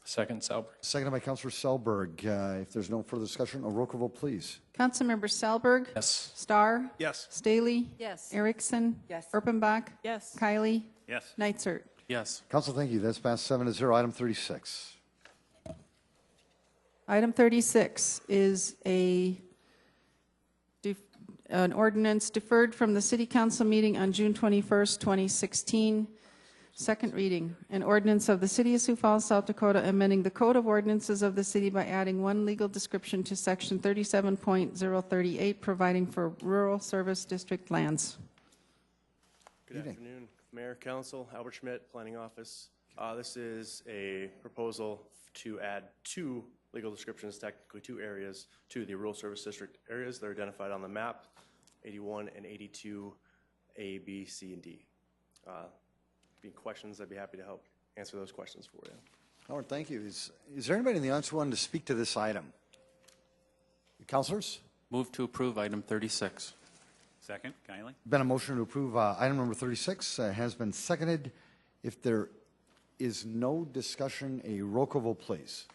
Second, Selberg. Seconded by Councilor Selberg. If there's no further discussion, a roll call vote, please. Councilmember Selberg? Yes. Starr? Yes. Staley? Yes. Erickson? Yes. Erpenbach? Yes. Kylie? Yes. Nitzert? Yes. Council, thank you. That's passed 7-0. Item 36. Item 36 is an ordinance deferred from the City Council meeting on June 21st, 2016. Second reading. An ordinance of the City of Sioux Falls, South Dakota, amending the Code of Ordinances of the city by adding one legal description to Section 37.038, providing for rural service district lands. Good afternoon, Mayor, Council, Albert Schmidt, Planning Office. This is a proposal to add two legal descriptions, technically two areas, to the rural service district areas that are identified on the map, 81 and 82, A, B, C, and D. Any questions, I'd be happy to help answer those questions for you. Howard, thank you. Is there anybody in the audience who wanted to speak to this item? Councilors? Move to approve item 36. Second, Kylie. Been a motion to approve item number 36 has been seconded. If there is no discussion, a roll call vote, please.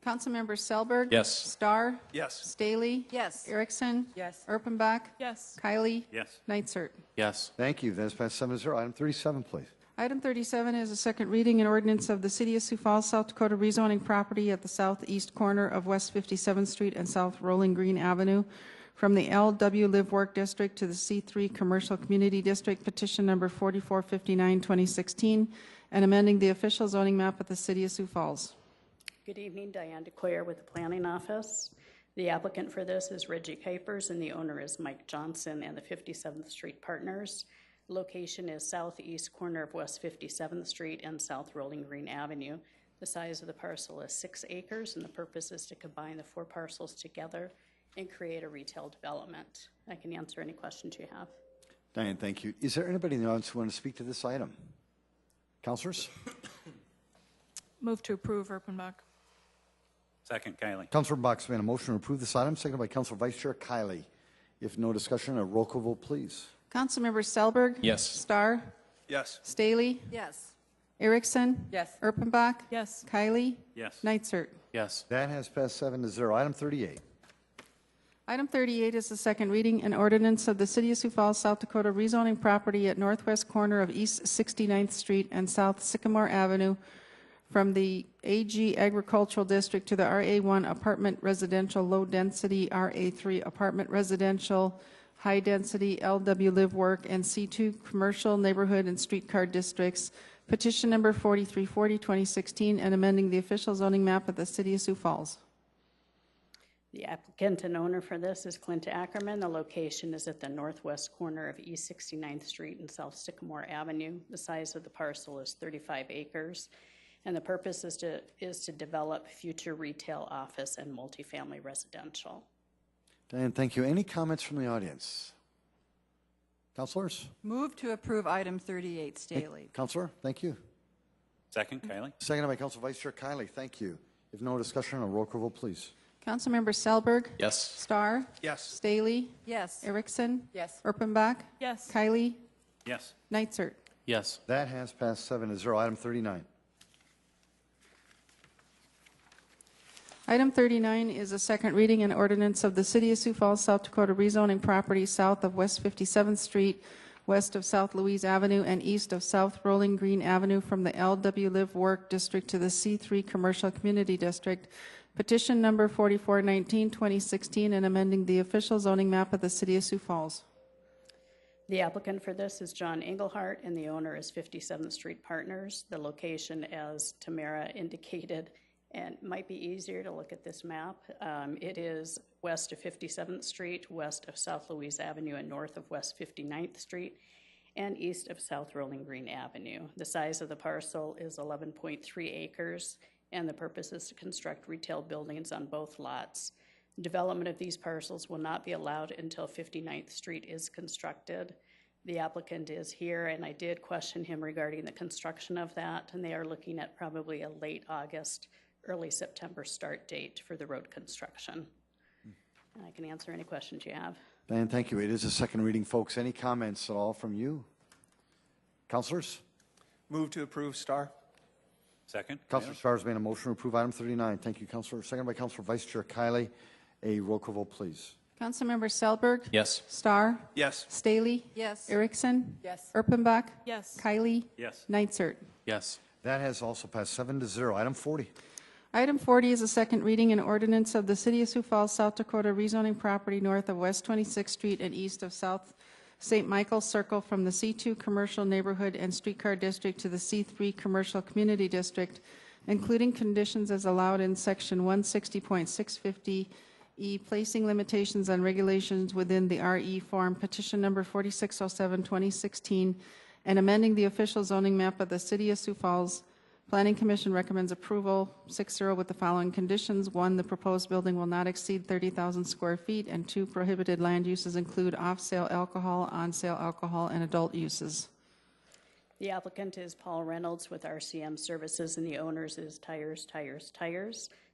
Councilmember Selberg? Yes. Starr? Yes. Staley? Yes. Erickson? Yes. Erpenbach? Yes. Kylie? Yes. Nitzert? Yes. Thank you. That has passed 7-0. Item 37, please. Item 37 is a second reading and ordinance of the City of Sioux Falls, South Dakota, rezoning property at the southeast corner of West 57th Street and South Rolling Green Avenue from the LW Live Work District to the C3 Commercial Community District, petition number 4459, 2016, and amending the official zoning map of the City of Sioux Falls. Good evening, Diane DeClaire with the Planning Office. The applicant for this is Reggie Kuipers, and the owner is Mike Johnson and the 57th Street Partners. Location is southeast corner of West 57th Street and South Rolling Green Avenue. The size of the parcel is 6 acres, and the purpose is to combine the 4 parcels together and create a retail development. I can answer any questions you have. Diane, thank you. Is there anybody in the audience who want to speak to this item? Councilors? Move to approve, Erpenbach. Second, Kylie. Councilor Box made a motion to approve this item, seconded by Councilor Vice Chair Kylie. If no discussion, a roll call vote, please. Councilmember Selberg? Yes. Starr? Yes. Staley? Yes. Erickson? Yes. Erpenbach? Yes. Kylie? Yes. Nitzert? Yes. That has passed 7-0. Item 38. Item 38 is the second reading and ordinance of the City of Sioux Falls, South Dakota, rezoning property at northwest corner of East 69th Street and South Sycamore Avenue from the AG Agricultural District to the RA1 Apartment Residential Low Density, RA3 Apartment Residential High Density, LW Live Work, and C2 Commercial Neighborhood and Streetcar Districts, petition number 4340, 2016, and amending the official zoning map of the City of Sioux Falls. The applicant and owner for this is Clint Ackerman. The location is at the northwest corner of East 69th Street and South Sycamore Avenue. The size of the parcel is 35 acres, and the purpose is to develop future retail, office, and multifamily residential. Diane, thank you. Any comments from the audience? Councilors? Move to approve item 38, Staley. Councilor, thank you. Second, Kylie? Seconded by Council Vice Chair Kylie. Thank you. If no discussion, a roll call vote, please. Councilmember Selberg. Yes. Starr. Yes. Staley. Yes. Erickson. Yes. Erpenbach. Yes. Kylie. Yes. Nitzert. Yes. That has passed 7-0. Item 39. Item 39 is a second reading and ordinance of the City of Sioux Falls, South Dakota rezoning property south of West 57th Street, west of South Louise Avenue, and east of South Rolling Green Avenue from the LW Live Work District to the C3 Commercial Community District. Petition number 4419, 2016, and amending the official zoning map of the City of Sioux Falls. The applicant for this is John Engelhardt, and the owner is 57th Street Partners. The location, as Tamara indicated, and it might be easier to look at this map. It is west of 57th Street, west of South Louise Avenue, and north of West 59th Street, and east of South Rolling Green Avenue. The size of the parcel is 11.3 acres, and the purpose is to construct retail buildings on both lots. Development of these parcels will not be allowed until 59th Street is constructed. The applicant is here, and I did question him regarding the construction of that, and they are looking at probably a late August, early September start date for the road construction. And I can answer any questions you have. Diane, thank you. It is a second reading, folks. Any comments at all from you? Councilors? Move to approve, Starr. Second. Councilor Starr has made a motion to approve item 39. Thank you, Councilor. Second by Councilor Vice Chair Kylie. A roll call vote, please. Councilmember Selberg. Yes. Starr. Yes. Staley. Yes. Erickson. Yes. Erpenbach. Yes. Kylie. Yes. Nitzert. Yes. That has also passed 7-0. Item 40. Item 40 is a second reading and ordinance of the City of Sioux Falls, South Dakota rezoning property north of West 26th Street and east of South St. Michael's Circle from the C2 Commercial Neighborhood and Streetcar District to the C3 Commercial Community District, including conditions as allowed in Section 160.650E, placing limitations on regulations within the RE form, petition number 4607, 2016, and amending the official zoning map of the City of Sioux Falls. Planning Commission recommends approval 6-0 with the following conditions. 1, the proposed building will not exceed 30,000 square feet, and 2, prohibited land uses include off-sale alcohol, on-sale alcohol, and adult uses. The applicant is Paul Reynolds with RCM Services, and the owners is Tires.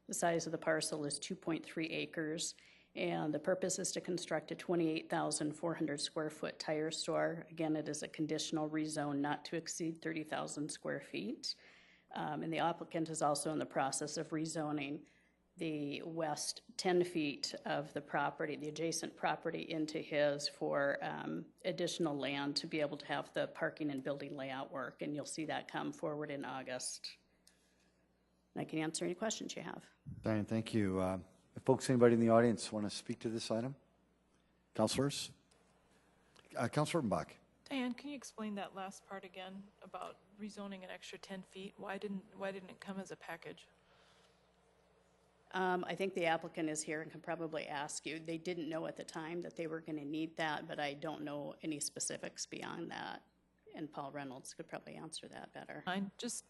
The size of the parcel is 2.3 acres, and the purpose is to construct a 28,400 square foot tire store. Again, it is a conditional rezone not to exceed 30,000 square feet. And the applicant is also in the process of rezoning the west 10 feet of the property, the adjacent property, into his for additional land to be able to have the parking and building layout work. And you'll see that come forward in August. And I can answer any questions you have. Diane, thank you. Folks, anybody in the audience want to speak to this item? Councilors? Councilor Erpenbach. Diane, can you explain that last part again about rezoning an extra 10 feet? Why didn't it come as a package? I think the applicant is here and can probably ask you. They didn't know at the time that they were going to need that, but I don't know any specifics beyond that. And Paul Reynolds could probably answer that better. Just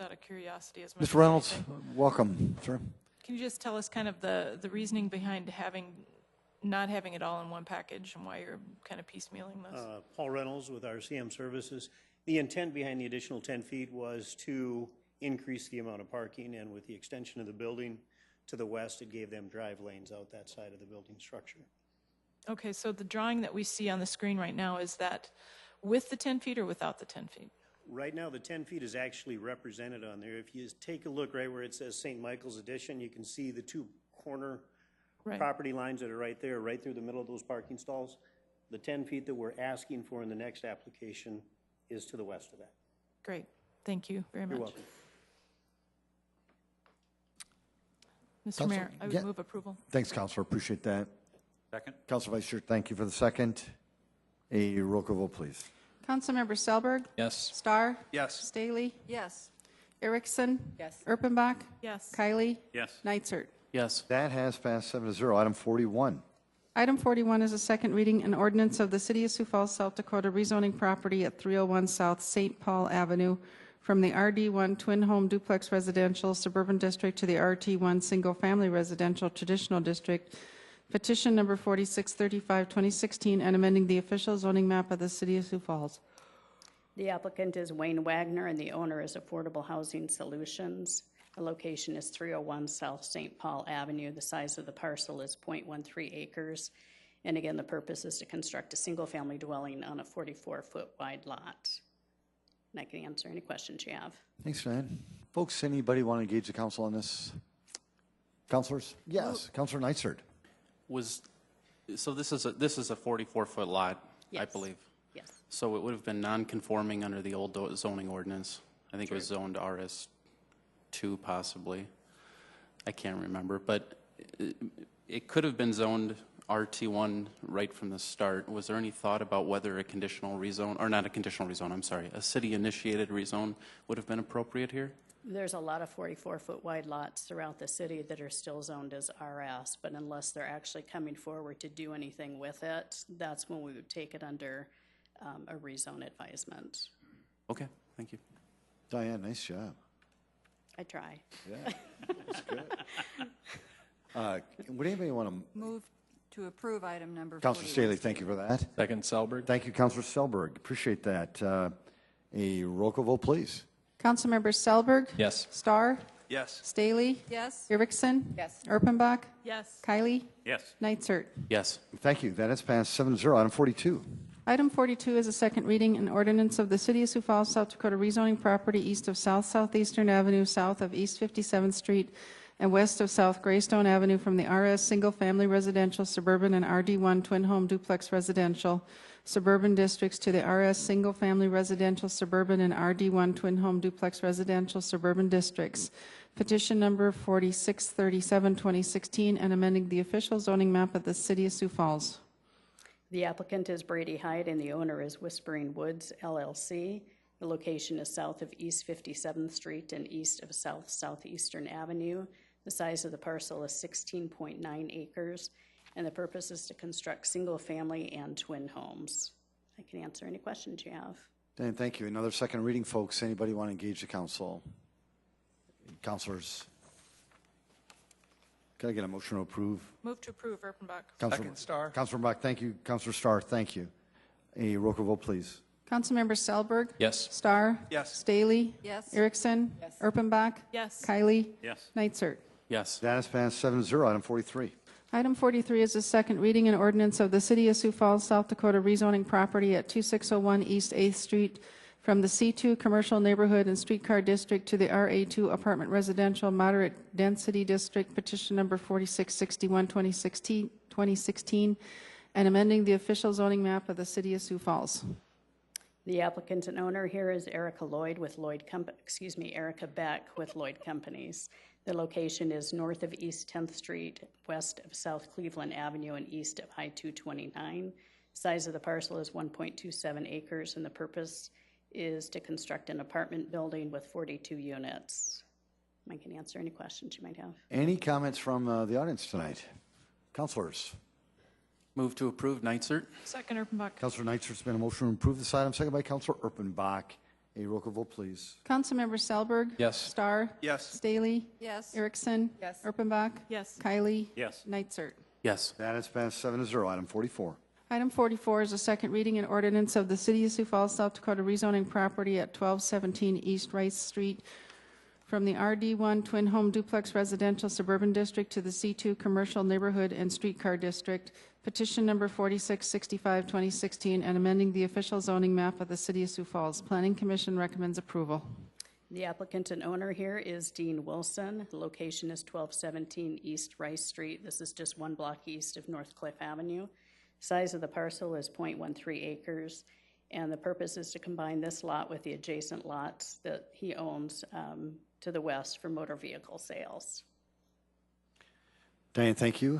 out of curiosity, as much Mr. Reynolds, welcome, sir. Can you just tell us kind of the reasoning behind not having it all in one package and why you're kind of piecemealing this? Paul Reynolds with RCM Services. The intent behind the additional 10 feet was to increase the amount of parking, and with the extension of the building to the west, it gave them drive lanes out that side of the building structure. Okay, so the drawing that we see on the screen right now, is that with the 10 feet or without the 10 feet? Right now, the 10 feet is actually represented on there. If you take a look right where it says St. Michael's Addition, you can see the two corner property lines that are right there, right through the middle of those parking stalls. The 10 feet that we're asking for in the next application is to the west of that. Great. Thank you very much. You're welcome. Mr. Mayor, I would move approval. Thanks, Councilor. Appreciate that. Second. Councilor Vice Chair, thank you for the second. A roll call vote, please. Councilmember Selberg. Yes. Starr. Yes. Staley. Yes. Erickson. Yes. Erpenbach. Yes. Kylie. Yes. Nitzert. Yes. That has passed 7-0. Item 41. Item 41 is a second reading, an ordinance of the City of Sioux Falls, South Dakota, rezoning property at 301 South St. Paul Avenue from the RD1 Twin Home Duplex Residential Suburban District to the RT1 Single Family Residential Traditional District. Petition number 4635, 2016, and amending the official zoning map of the City of Sioux Falls. The applicant is Wayne Wagner, and the owner is Affordable Housing Solutions. The location is 301 South St. Paul Avenue. The size of the parcel is 0.13 acres. And again, the purpose is to construct a single-family dwelling on a 44-foot wide lot. And I can answer any questions you have. Thanks, Diane. Folks, anybody want to engage the council on this? Councilors? Yes. Councilor Neitzer. So this is a 44-foot lot, I Yes. believe. Yes. So it would have been non-conforming under the old zoning ordinance. I think it was zoned RS2 possibly. I can't remember, but it could have been zoned RT1 right from the start. Was there any thought about whether a conditional rezone, or not a conditional rezone, I'm sorry, a city-initiated rezone would have been appropriate here? There's a lot of 44-foot wide lots throughout the city that are still zoned as RS, but unless they're actually coming forward to do anything with it, that's when we would take it under a rezone advisement. Okay, thank you. Diane, nice job. I try. Yeah, that's good. Would anybody want to? Move to approve item number 41. Councilor Staley, thank you for that. Second, Selberg. Thank you, Councilor Selberg. Appreciate that. A roll call vote, please. Councilmember Selberg? Yes. Starr? Yes. Staley? Yes. Erickson? Yes. Erpenbach? Yes. Kylie? Yes. Neitzer? Yes. Thank you. That has passed 7-0. Item 42. Item 42 is a second reading, an ordinance of the City of Sioux Falls, South Dakota, rezoning property east of South Southeastern Avenue, south of East 57th Street, and west of South Greystone Avenue from the RS Single Family Residential Suburban and RD1 Twin Home Duplex Residential Suburban Districts to the RS Single Family Residential Suburban and RD1 Twin Home Duplex Residential Suburban Districts. Petition number 4637, 2016, and amending the official zoning map of the City of Sioux Falls. The applicant is Brady Hyde, and the owner is Whispering Woods, LLC. The location is south of East 57th Street and east of South Southeastern Avenue. The size of the parcel is 16.9 acres, and the purpose is to construct single-family and twin homes. I can answer any questions you have. Dan, thank you. Another second reading, folks. Anybody want to engage the council? Councilors? Can I get a motion to approve? Move to approve, Erpenbach. Second, Starr. Councilor Bach, thank you. Councilor Starr, thank you. A roll call vote, please. Councilmember Selberg? Yes. Starr? Yes. Staley? Yes. Erickson? Yes. Erpenbach? Yes. Kylie? Yes. Neitzer? Yes. That has passed 7-0. Item 43. Item 43 is a second reading, an ordinance of the City of Sioux Falls, South Dakota, rezoning property at 2601 East 8th Street from the C2 Commercial Neighborhood and Streetcar District to the RA2 Apartment Residential Moderate Density District, petition number 4661, 2016, and amending the official zoning map of the City of Sioux Falls. The applicant and owner here is Erica Beck with Lloyd Companies. The location is north of East 10th Street, west of South Cleveland Avenue, and east of I-229. Size of the parcel is 1.27 acres, and the purpose is to construct an apartment building with 42 units. I can answer any questions you might have. Any comments from the audience tonight? Councilors? Move to approve, Neitzer. Second, Erpenbach. Councilor Neitzer's been a motion to approve this item, second by Councilor Erpenbach. A roll call vote, please. Councilmember Selberg? Yes. Starr? Yes. Staley? Yes. Erickson? Yes. Erpenbach? Yes. Kylie? Yes. Neitzer? Yes. That has passed 7-0. Item 44. Item 44 is a second reading, an ordinance of the City of Sioux Falls, South Dakota, rezoning property at 1217 East Rice Street from the RD1 Twin Home Duplex Residential Suburban District to the C2 Commercial Neighborhood and Streetcar District, petition number 4665, 2016, and amending the official zoning map of the City of Sioux Falls. Planning Commission recommends approval. The applicant and owner here is Dean Wilson. The location is 1217 East Rice Street. This is just one block east of North Cliff Avenue. Size of the parcel is 0.13 acres, and the purpose is to combine this lot with the adjacent lots that he owns to the west for motor vehicle sales. Diane, thank you.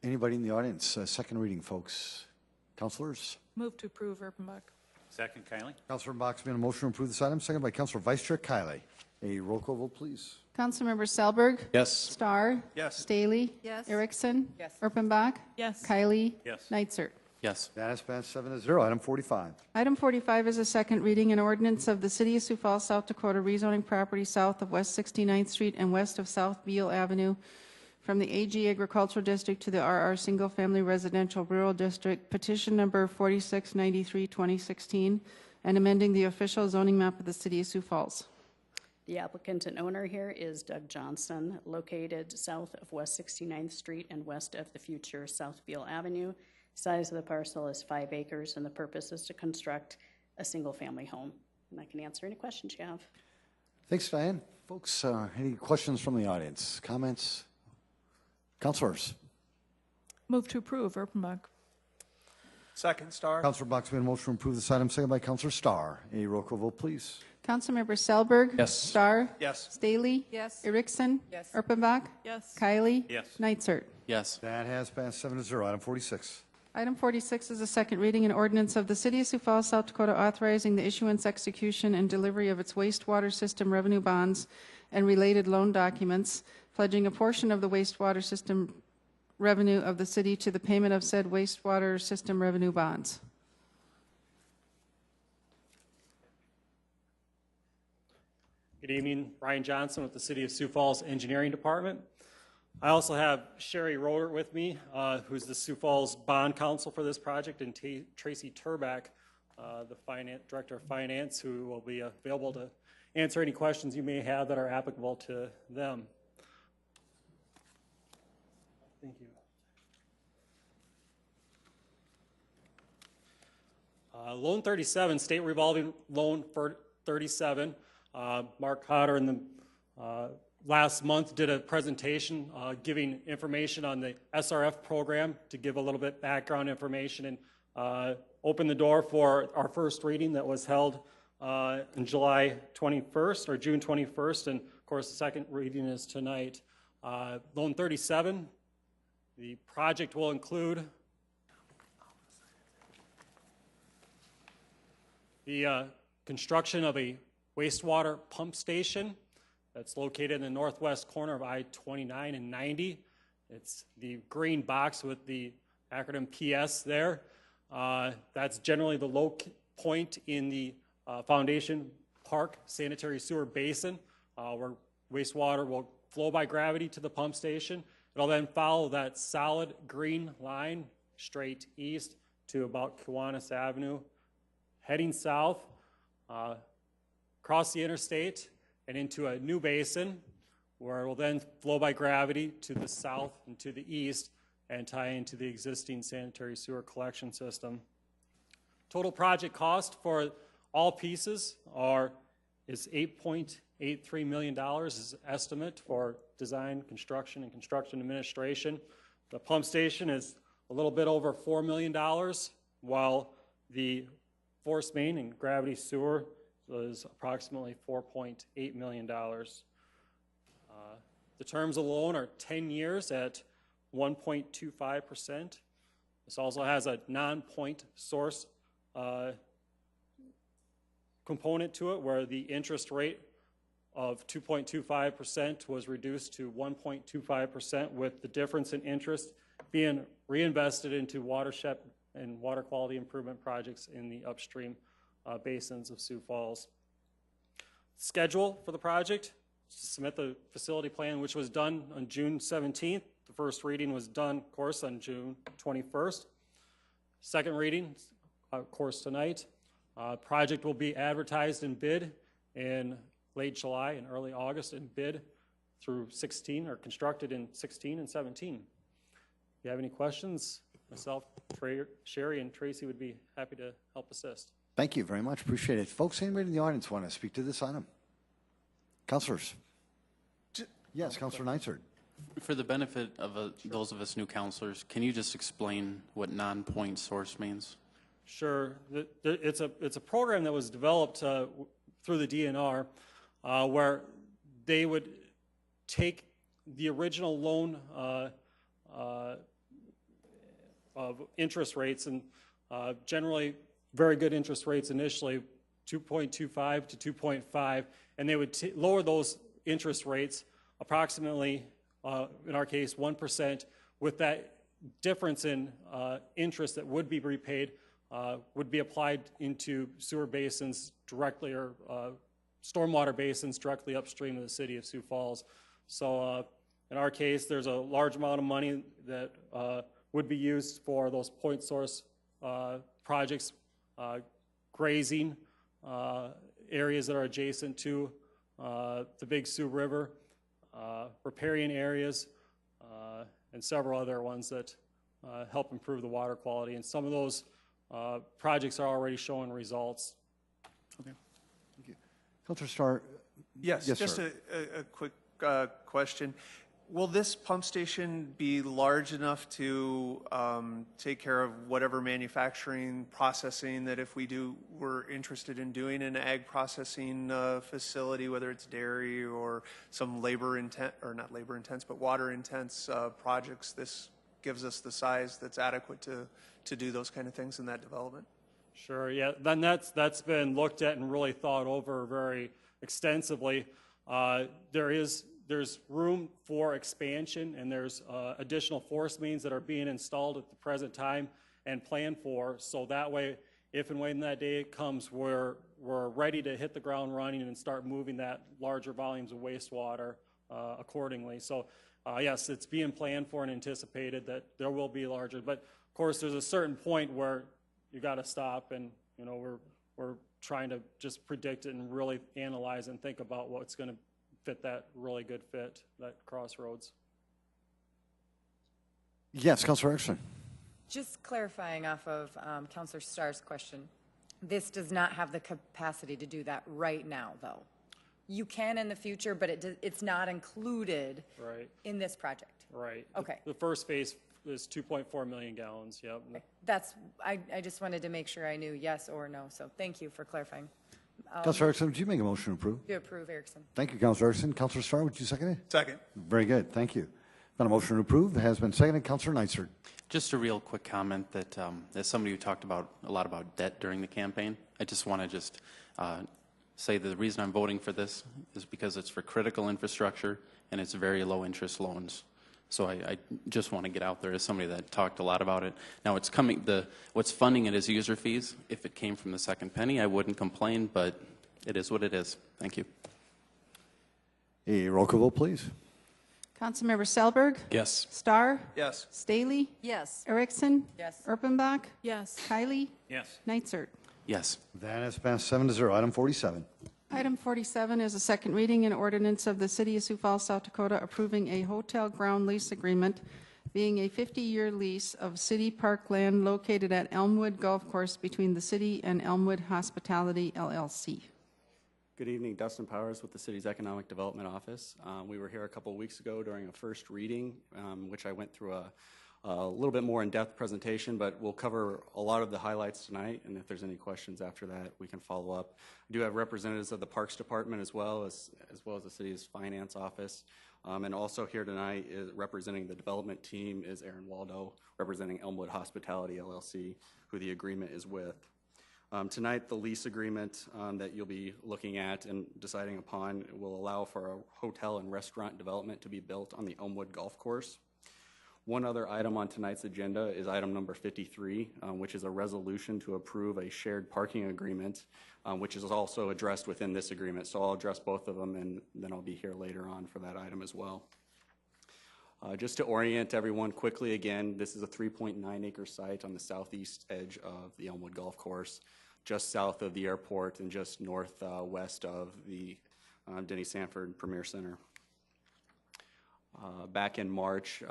Anybody in the audience? Second reading, folks. Councilors? Move to approve, Erpenbach. Second, Kylie. Councilor Box made a motion to approve this item, second by Councilor Vice Chair Kiley. A roll call vote, please. Councilmember Selberg. Yes. Starr. Yes. Staley. Yes. Erickson. Yes. Erpenbach. Yes. Kylie. Yes. Nitzert. Yes. That has passed 7-0. Item 45. Item 45 is a second reading, an ordinance of the City of Sioux Falls, South Dakota, rezoning property south of West 69th Street and west of South Beale Avenue from the AG Agricultural District to the RR Single Family Residential Rural District, petition number 4693, 2016, and amending the official zoning map of the City of Sioux Falls. The applicant and owner here is Doug Johnson, located south of West 69th Street and west of the future South Beale Avenue. Size of the parcel is 5 acres, and the purpose is to construct a single-family home. And I can answer any questions you have. Thanks, Diane. Folks, any questions from the audience? Comments? Councilors? Move to approve, Erpenbach. Second, Star. Councilor Box made a motion to approve this item, second by Councilor Starr. A roll call vote, please. Councilmember Selberg. Yes. Starr. Yes. Staley. Yes. Erickson. Yes. Erpenbach. Yes. Kylie. Yes. Nitzert. Yes. That has passed 7-0. Item 46. Item 46 is a second reading, an ordinance of the City of Sioux Falls, South Dakota, authorizing the issuance, execution, and delivery of its wastewater system revenue bonds and related loan documents, pledging a portion of the wastewater system revenue of the city to the payment of said wastewater system revenue bonds. Good evening, Ryan Johnson with the City of Sioux Falls Engineering Department. I also have Sherry Roeder with me, who's the Sioux Falls Bond Counsel for this project, and Tracy Turback, the Director of Finance, who will be available to answer any questions you may have that are applicable to them. Thank you. Loan 37, State Revolving Loan for 37. Mark Cotter in the last month did a presentation giving information on the SRF program to give a little bit background information and open the door for our first reading that was held on July 21st or June 21st, and of course the second reading is tonight. Loan 37, the project will include the construction of a wastewater pump station that's located in the northwest corner of I-29 and 90. It's the green box with the acronym PS there. That's generally the low point in the Foundation Park sanitary sewer basin, where wastewater will flow by gravity to the pump station. It'll then follow that solid green line straight east to about Kiwanis Avenue, heading south, across the interstate and into a new basin where it will then flow by gravity to the south and to the east and tie into the existing sanitary sewer collection system. Total project cost for all pieces is $8.83 million is estimate for design, construction, and construction administration. The pump station is a little bit over $4 million, while the force main and gravity sewer is approximately $4.8 million. The terms of the loan are 10 years at 1.25%. This also has a non-point source component to it, where the interest rate of 2.25% was reduced to 1.25%, with the difference in interest being reinvested into watershed and water quality improvement projects in the upstream basins of Sioux Falls. Schedule for the project: submit the facility plan, which was done on June 17th. The first reading was done, of course, on June 21st. Second reading, of course, tonight. Project will be advertised and bid in late July and early August, and bid through 16, or constructed in 16 and 17. If you have any questions, myself, Sherry, and Tracy would be happy to help assist. Thank you very much. Appreciate it. Folks, anybody in the audience want to speak to this item? Councilors? Yes, Councilor Nitzert. For the benefit of those of us new councilors, can you just explain what non-point source means? Sure. It's a program that was developed through the DNR where they would take the original loan of interest rates, and generally very good interest rates initially, 2.25 to 2.5, and they would lower those interest rates approximately, in our case, 1%, with that difference in interest that would be repaid would be applied into sewer basins directly, or stormwater basins directly upstream of the city of Sioux Falls. So in our case, there's a large amount of money that would be used for those point source projects, grazing areas that are adjacent to the Big Sioux River, riparian areas, and several other ones that help improve the water quality. And some of those projects are already showing results. Okay. Thank you. Councilor Starr. Yes, just sir. a quick question. Will this pump station be large enough to take care of whatever manufacturing, processing that if we're interested in doing an ag processing facility, whether it's dairy or some water intense projects, this gives us the size that's adequate to do those kind of things in that development? Sure, yeah, then that's been looked at and really thought over very extensively. There's room for expansion, and there's additional force mains that are being installed at the present time and planned for, so that way, if and when that day comes, we're ready to hit the ground running and start moving that larger volumes of wastewater accordingly. So yes, it's being planned for and anticipated that there will be larger, but of course there's a certain point where you got to stop, and we're trying to just predict it and really analyze and think about what's going to fit that really good fit, that crossroads. Yes, Councilor Erickson. Just clarifying off of Councilor Starr's question, this does not have the capacity to do that right now, though. You can in the future, but it's not included in this project. Right. Okay. The first phase is 2.4 million gallons, yep. Okay. I just wanted to make sure I knew yes or no, so thank you for clarifying. Councilor Erickson, would you make a motion to approve? You approve, Erickson. Thank you, Councilor Erickson. Councilor Starr, would you second it? Second. Very good. Thank you. Been a motion to approve. Has been seconded. Councilor Neitzer. Just a real quick comment that as somebody who talked a lot about debt during the campaign, I just want to say that the reason I'm voting for this is because it's for critical infrastructure and it's very low interest loans. So I just want to get out there as somebody that talked a lot about it. Now it's coming, what's funding it is user fees. If it came from the second penny, I wouldn't complain, but it is what it is. Thank you. A roll call vote, please. Councilmember Selberg? Yes. Starr? Yes. Staley? Yes. Erickson? Yes. Erpenbach? Yes. Kiley? Yes. Neitzert? Yes. That has passed 7-0. Item 47. Item 47 is a second reading and ordinance of the City of Sioux Falls, South Dakota, approving a hotel ground lease agreement, being a 50-year lease of city park land located at Elmwood Golf Course between the city and Elmwood Hospitality, LLC. Good evening, Dustin Powers with the city's Economic Development Office. We were here a couple of weeks ago during a first reading, which I went through a little bit more in-depth presentation, but we'll cover a lot of the highlights tonight, and if there's any questions after that, we can follow up. I do have representatives of the Parks Department as well as the city's finance office, and also here tonight is representing the development team is Aaron Waldo, representing Elmwood Hospitality, LLC, who the agreement is with. Tonight, the lease agreement that you'll be looking at and deciding upon will allow for a hotel and restaurant development to be built on the Elmwood Golf Course. One other item on tonight's agenda is item number 53, which is a resolution to approve a shared parking agreement, which is also addressed within this agreement. So I'll address both of them, and then I'll be here later on for that item as well. Just to orient everyone quickly, again, this is a 3.9 acre site on the southeast edge of the Elmwood Golf Course, just south of the airport and just northwest of the Denny Sanford Premier Center. Back in March,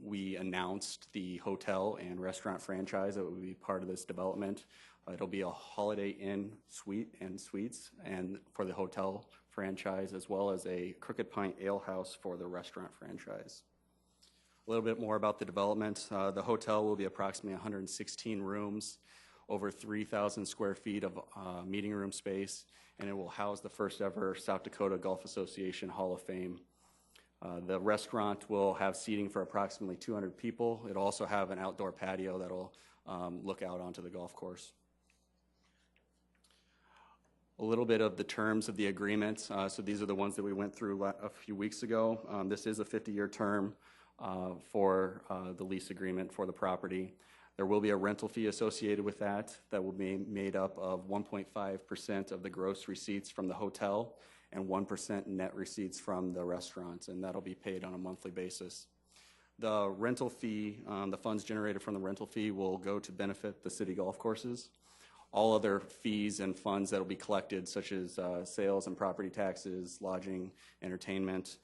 we announced the hotel and restaurant franchise that would be part of this development. It'll be a Holiday Inn suite and suites and for the hotel franchise, as well as a Crooked Pint Ale House for the restaurant franchise. A little bit more about the development. The hotel will be approximately 116 rooms, over 3,000 square feet of meeting room space, and it will house the first ever South Dakota Golf Association Hall of Fame. The restaurant will have seating for approximately 200 people. It'll also have an outdoor patio that'll look out onto the golf course. A little bit of the terms of the agreement. So these are the ones that we went through a few weeks ago. This is a 50-year term for the lease agreement for the property. There will be a rental fee associated with that will be made up of 1.5% of the gross receipts from the hotel and 1% net receipts from the restaurants, and that'll be paid on a monthly basis. The rental fee, the funds generated from the rental fee will go to benefit the city golf courses. All other fees and funds that will be collected, such as sales and property taxes, lodging, entertainment,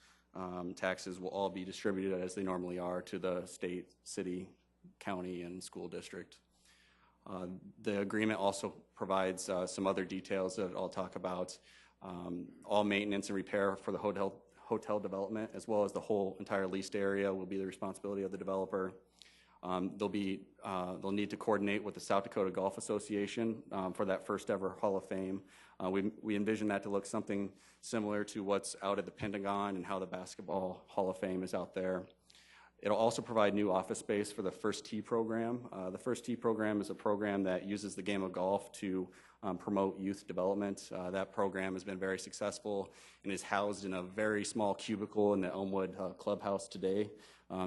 taxes, will all be distributed as they normally are to the state, city, county, and school district. The agreement also provides some other details that I'll talk about. All maintenance and repair for the hotel development, as well as the whole entire leased area, will be the responsibility of the developer. They'll need to coordinate with the South Dakota Golf Association for that first ever Hall of Fame. We envision that to look something similar to what's out at the Pentagon and how the Basketball Hall of Fame is out there. It'll also provide new office space for the First Tee program. The First Tee program is a program that uses the game of golf to promote youth development. That program has been very successful and is housed in a very small cubicle in the Elmwood clubhouse today.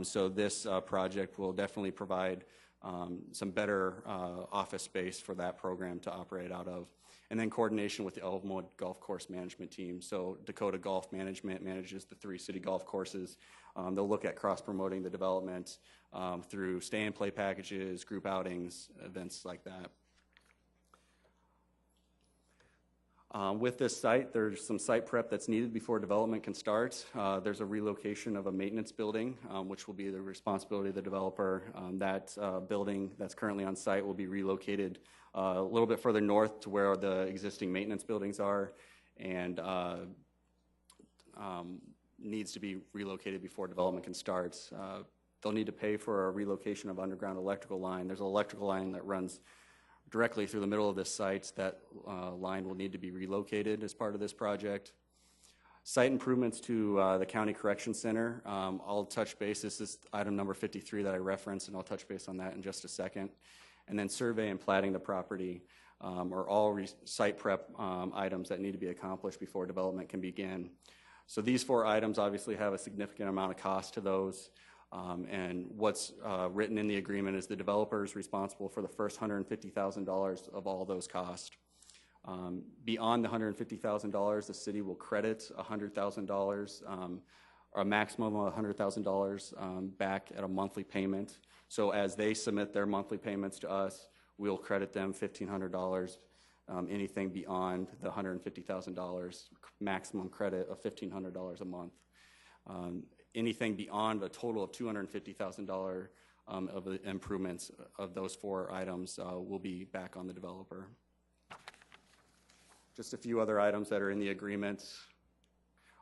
So this project will definitely provide some better office space for that program to operate out of. And then coordination with the Elmwood Golf Course Management Team. So Dakota Golf Management manages the 3 city golf courses. They'll look at cross-promoting the development through stay and play packages, group outings, events like that. With this site, there's some site prep that's needed before development can start. There's a relocation of a maintenance building, which will be the responsibility of the developer. That building that's currently on site will be relocated a little bit further north to where the existing maintenance buildings are, and needs to be relocated before development can start. They'll need to pay for a relocation of underground electrical line. There's an electrical line that runs directly through the middle of this site. That line will need to be relocated as part of this project. Site improvements to the County Correction Center. I'll touch base. This is item number 53 that I referenced, and I'll touch base on that in just a second. And then survey and platting the property are all site prep items that need to be accomplished before development can begin. So these 4 items obviously have a significant amount of cost to those. And what's written in the agreement is the developer is responsible for the first $150,000 of all those costs. Beyond the $150,000, the city will credit $100,000, or a maximum of $100,000 back at a monthly payment. So as they submit their monthly payments to us, we'll credit them $1,500. Anything beyond the $150,000 maximum credit of $1,500 a month. Anything beyond a total of $250,000 of the improvements of those 4 items will be back on the developer. Just a few other items that are in the agreement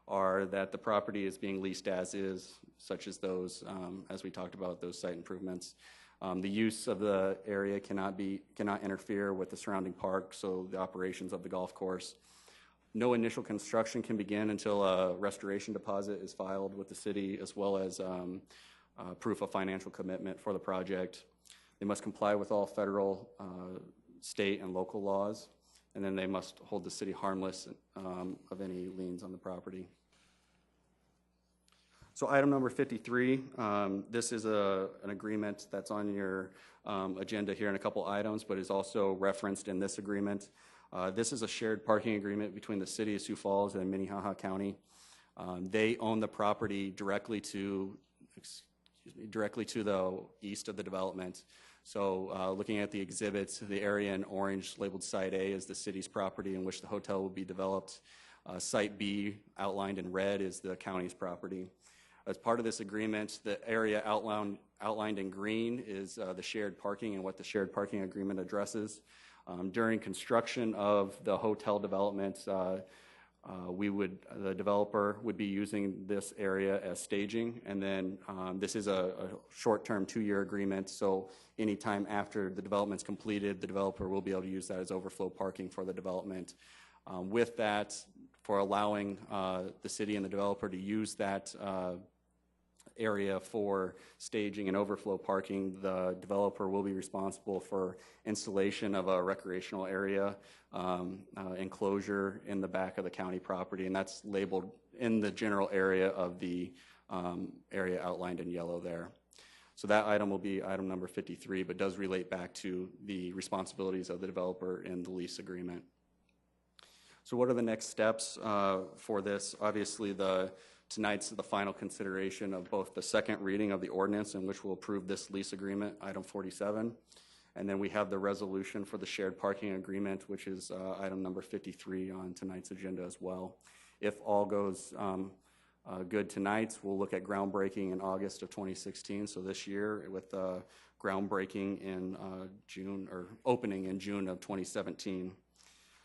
are that the property is being leased as is, such as those, as we talked about, those site improvements. The use of the area cannot interfere with the surrounding park, so the operations of the golf course. No initial construction can begin until a restoration deposit is filed with the city, as well as proof of financial commitment for the project. They must comply with all federal, state, and local laws, and then they must hold the city harmless of any liens on the property. So item number 53, this is an agreement that's on your agenda here in a couple items, but is also referenced in this agreement. This is a shared parking agreement between the City of Sioux Falls and Minnehaha County. They own the property directly to the east of the development. So looking at the exhibits, the area in orange labeled Site A is the city's property in which the hotel will be developed. Site B, outlined in red, is the county's property. As part of this agreement, the area outlined in green is the shared parking and what the shared parking agreement addresses. During construction of the hotel development, the developer would be using this area as staging, and then this is a short-term 2-year agreement, so anytime after the development's completed, the developer will be able to use that as overflow parking for the development. With that, for allowing the city and the developer to use that area for staging and overflow parking, the developer will be responsible for installation of a recreational area enclosure in the back of the county property, and that's labeled in the general area of the area outlined in yellow there. So that item will be item number 53, but does relate back to the responsibilities of the developer in the lease agreement. So what are the next steps for this? Obviously, tonight's the final consideration of both the second reading of the ordinance in which we'll approve this lease agreement, item 47, and then we have the resolution for the shared parking agreement, which is item number 53 on tonight's agenda as well. If all goes good tonight, we'll look at groundbreaking in August of 2016, so this year, with groundbreaking in June, or opening in June of 2017.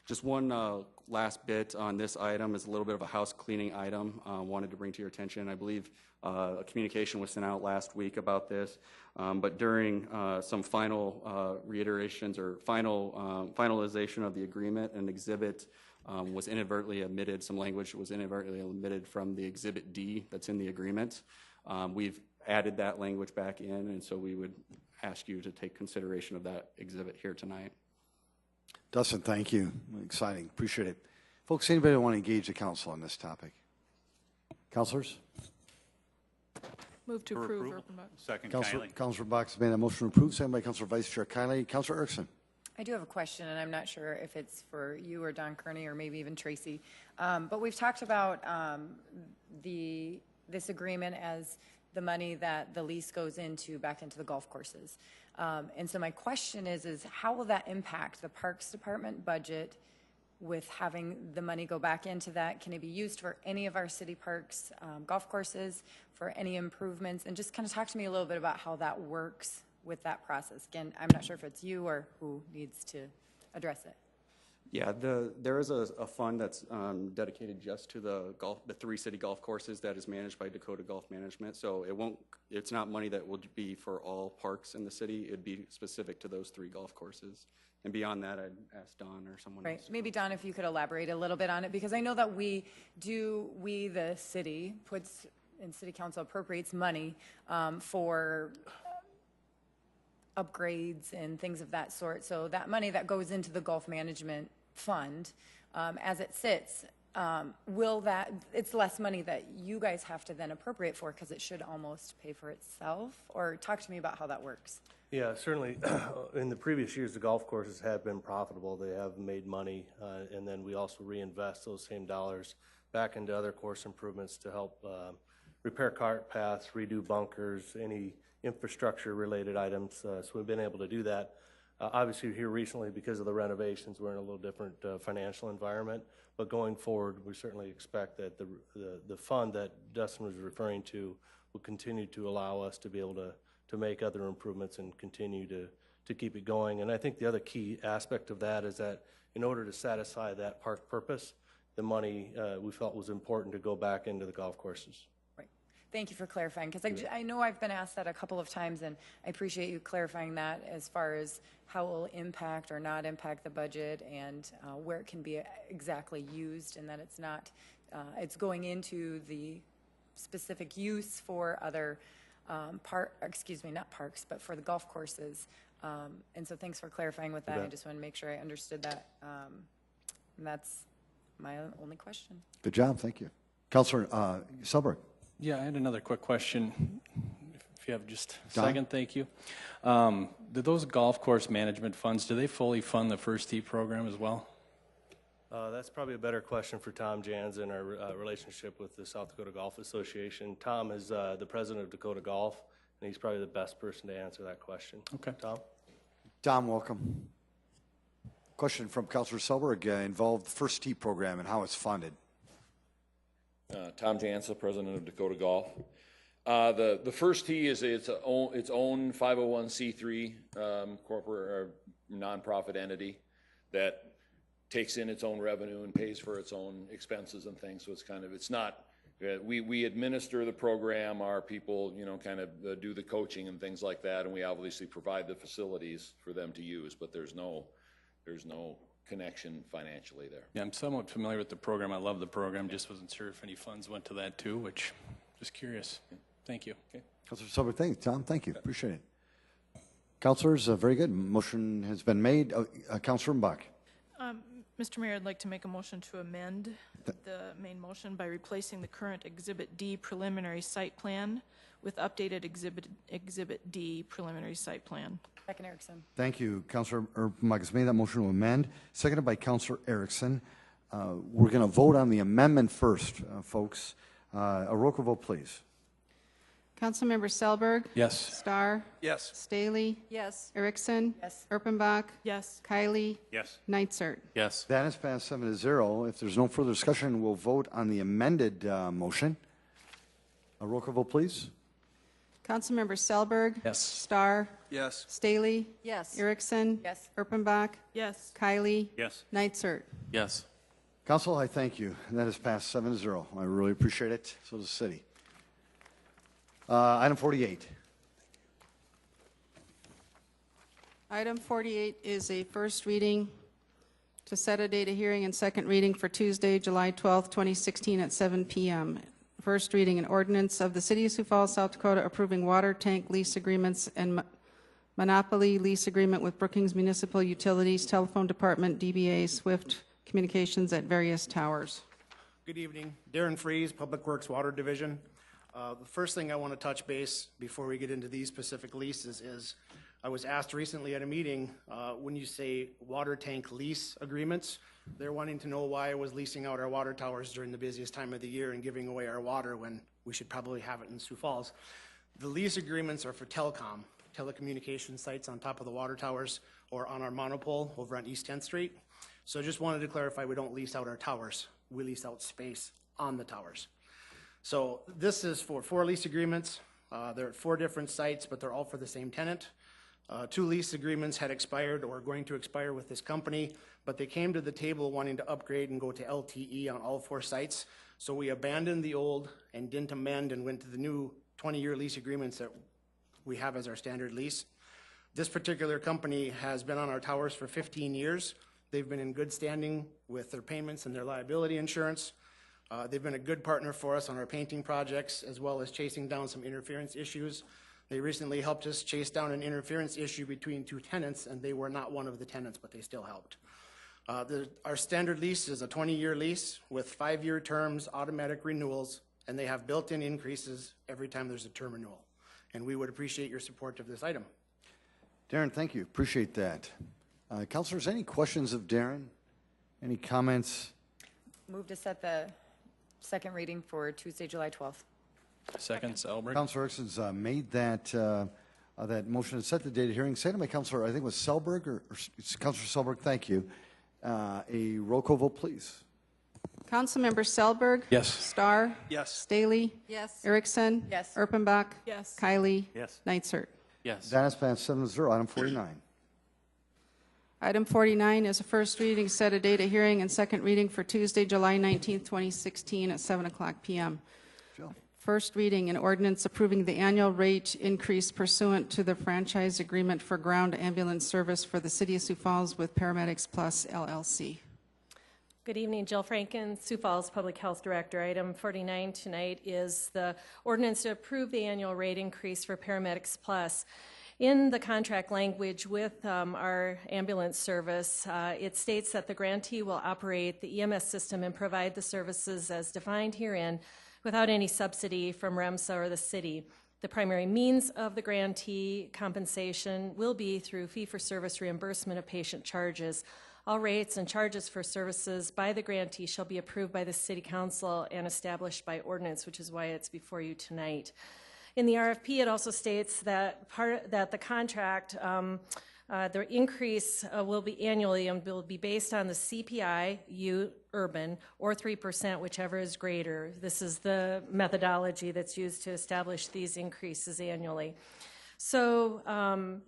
Just one last bit on this item is a little bit of a house cleaning item wanted to bring to your attention. I believe a communication was sent out last week about this, but during some final reiterations or finalization of the agreement, an exhibit was inadvertently omitted, some language was inadvertently omitted from the Exhibit D that's in the agreement. We've added that language back in, and so we would ask you to take consideration of that exhibit here tonight. Dustin, thank you. Exciting. Appreciate it. Folks, anybody want to engage the council on this topic? Councilors? Move to approve. Urban Second, Councilor Box has made a motion to approve, second by Councilor Vice Chair Kiley. Councilor Erickson. I do have a question, and I'm not sure if it's for you or Don Kearney or maybe even Tracy. But we've talked about this agreement as the money that the lease goes back into the golf courses. And so my question is how will that impact the Parks Department budget with having the money go back into that? Can it be used for any of our city parks, golf courses, for any improvements? And just kind of talk to me a little bit about how that works with that process. Again, I'm not sure if it's you or who needs to address it. Yeah, there is a fund that's dedicated just to the 3 city golf courses that is managed by Dakota Golf Management. So it's not money that will be for all parks in the city. It'd be specific to those 3 golf courses. And beyond that, I'd ask Don or someone else. Right. Maybe Don, if you could elaborate a little bit on it, because I know that we, the city, and city council appropriates money for upgrades and things of that sort. So that money that goes into the golf management fund, as it sits, it's less money that you guys have to then appropriate for, because it should almost pay for itself? Or talk to me about how that works. Yeah, certainly. In the previous years, the golf courses have been profitable. They have made money, and then we also reinvest those same dollars back into other course improvements to help repair cart paths, redo bunkers, any infrastructure-related items. So we've been able to do that. Obviously, here recently, because of the renovations, we're in a little different financial environment. But going forward, we certainly expect that the fund that Dustin was referring to will continue to allow us to be able to make other improvements and continue to keep it going. And I think the other key aspect of that is that in order to satisfy that park purpose, the money we felt was important to go back into the golf courses. Thank you for clarifying, because I know I've been asked that a couple of times, and I appreciate you clarifying that as far as how it will impact or not impact the budget, and where it can be exactly used, and that it's not, it's going into the specific use for other not parks, but for the golf courses. And so thanks for clarifying with that. I just want to make sure I understood that. And that's my only question. Good job. Thank you. Councilor Selberg. Yeah, I had another quick question, if you have just a Don? second. Thank you. Do those golf course management funds, do they fully fund the First Tee program as well? That's probably a better question for Tom Jansen, our relationship with the South Dakota Golf Association. Tom is the president of Dakota Golf, and he's probably the best person to answer that question. Okay. Tom? Tom, welcome. Question from Councilor Selberg involved the First Tee program and how it's funded. Tom Jansen, president of Dakota Golf. The First Tee is its own 501c3 corporate or nonprofit entity that takes in its own revenue and pays for its own expenses and things. So it's not, we administer the program, our people, kind of do the coaching and things like that, and we obviously provide the facilities for them to use, but there's no connection financially there. Yeah, I'm somewhat familiar with the program. I love the program. Just wasn't sure if any funds went to that too, which just curious. Thank you. Okay. Councilor Silver, thank you. Tom, thank you. Appreciate it. Councilors, very good. Motion has been made. Councilor Mbach. Mr. Mayor, I'd like to make a motion to amend the main motion by replacing the current Exhibit D preliminary site plan with updated Exhibit D preliminary site plan. Second Erickson. Thank you. Councilor Mbach has made that motion to amend, seconded by Councilor Erickson. We're going to vote on the amendment first, folks. A roll call vote, please. Councilmember Selberg. Yes. Starr. Yes. Staley. Yes. Erickson. Yes. Erpenbach. Yes. Kylie. Yes. Nitzert. Yes. That is passed 7-0. If there's no further discussion, we'll vote on the amended motion. A roll call vote, please. Councilmember Selberg. Yes. Starr. Yes. Staley. Yes. Erickson. Yes. Erpenbach. Yes. Kylie. Yes. Nitzert. Yes. Council, I thank you. That is passed 7-0. I really appreciate it. So does the city. Item 48. Item 48 is a first reading to set a date of hearing and second reading for Tuesday, July 12, 2016 at 7 p.m. First reading, an ordinance of the City of Sioux Falls, South Dakota approving water tank lease agreements and monopoly lease agreement with Brookings Municipal Utilities, Telephone Department, DBA, Swift Communications at various towers. Good evening. Darren Freeze, Public Works Water Division. The first thing I want to touch base before we get into these specific leases is I was asked recently at a meeting, when you say water tank lease agreements, they're wanting to know why I was leasing out our water towers during the busiest time of the year and giving away our water when we should probably have it in Sioux Falls. The lease agreements are for telecommunication sites on top of the water towers or on our monopole over on East 10th Street. So I just wanted to clarify, we don't lease out our towers. We lease out space on the towers. So this is for 4 lease agreements. They're at 4 different sites, but they're all for the same tenant. 2 lease agreements had expired or going to expire with this company, but they came to the table wanting to upgrade and go to LTE on all 4 sites. So we abandoned the old and didn't amend and went to the new 20-year lease agreements that we have as our standard lease. This particular company has been on our towers for 15 years. They've been in good standing with their payments and their liability insurance. They've been a good partner for us on our painting projects, as well as chasing down some interference issues. They recently helped us chase down an interference issue between 2 tenants, and they were not one of the tenants, but they still helped. Our standard lease is a 20-year lease with 5-year terms, automatic renewals, and they have built-in increases every time there's a term renewal. And we would appreciate your support of this item. Darren, thank you. Appreciate that. Councilors, any questions of Darren? Any comments? Move to set the second reading for Tuesday, July 12th. Second, Selberg. Councilor Erickson's made that that motion to set the date of hearing. Seconded by Councilor, I think it was Selberg, or Councilor Selberg, thank you. A roll call vote, please. Councilmember Selberg. Yes. Starr. Yes. Staley. Yes. Erickson. Yes. Erpenbach. Yes. Kylie. Yes. Nitzert. Yes. That has passed 7-0. Item 49. Item 49 is a first reading, set a date of hearing and second reading for Tuesday, July 19, 2016 at 7 o'clock p.m. Jill. First reading, an ordinance approving the annual rate increase pursuant to the franchise agreement for ground ambulance service for the City of Sioux Falls with Paramedics Plus LLC. Good evening, Jill Franken, Sioux Falls Public Health Director. Item 49 tonight is the ordinance to approve the annual rate increase for Paramedics Plus. In the contract language with our ambulance service, it states that the grantee will operate the EMS system and provide the services as defined herein without any subsidy from REMSA or the city. The primary means of the grantee compensation will be through fee-for-service reimbursement of patient charges. All rates and charges for services by the grantee shall be approved by the City Council and established by ordinance, which is why it's before you tonight. In the RFP, it also states that the contract, the increase will be annually and will be based on the CPI, urban, or 3%, whichever is greater. This is the methodology that's used to establish these increases annually. So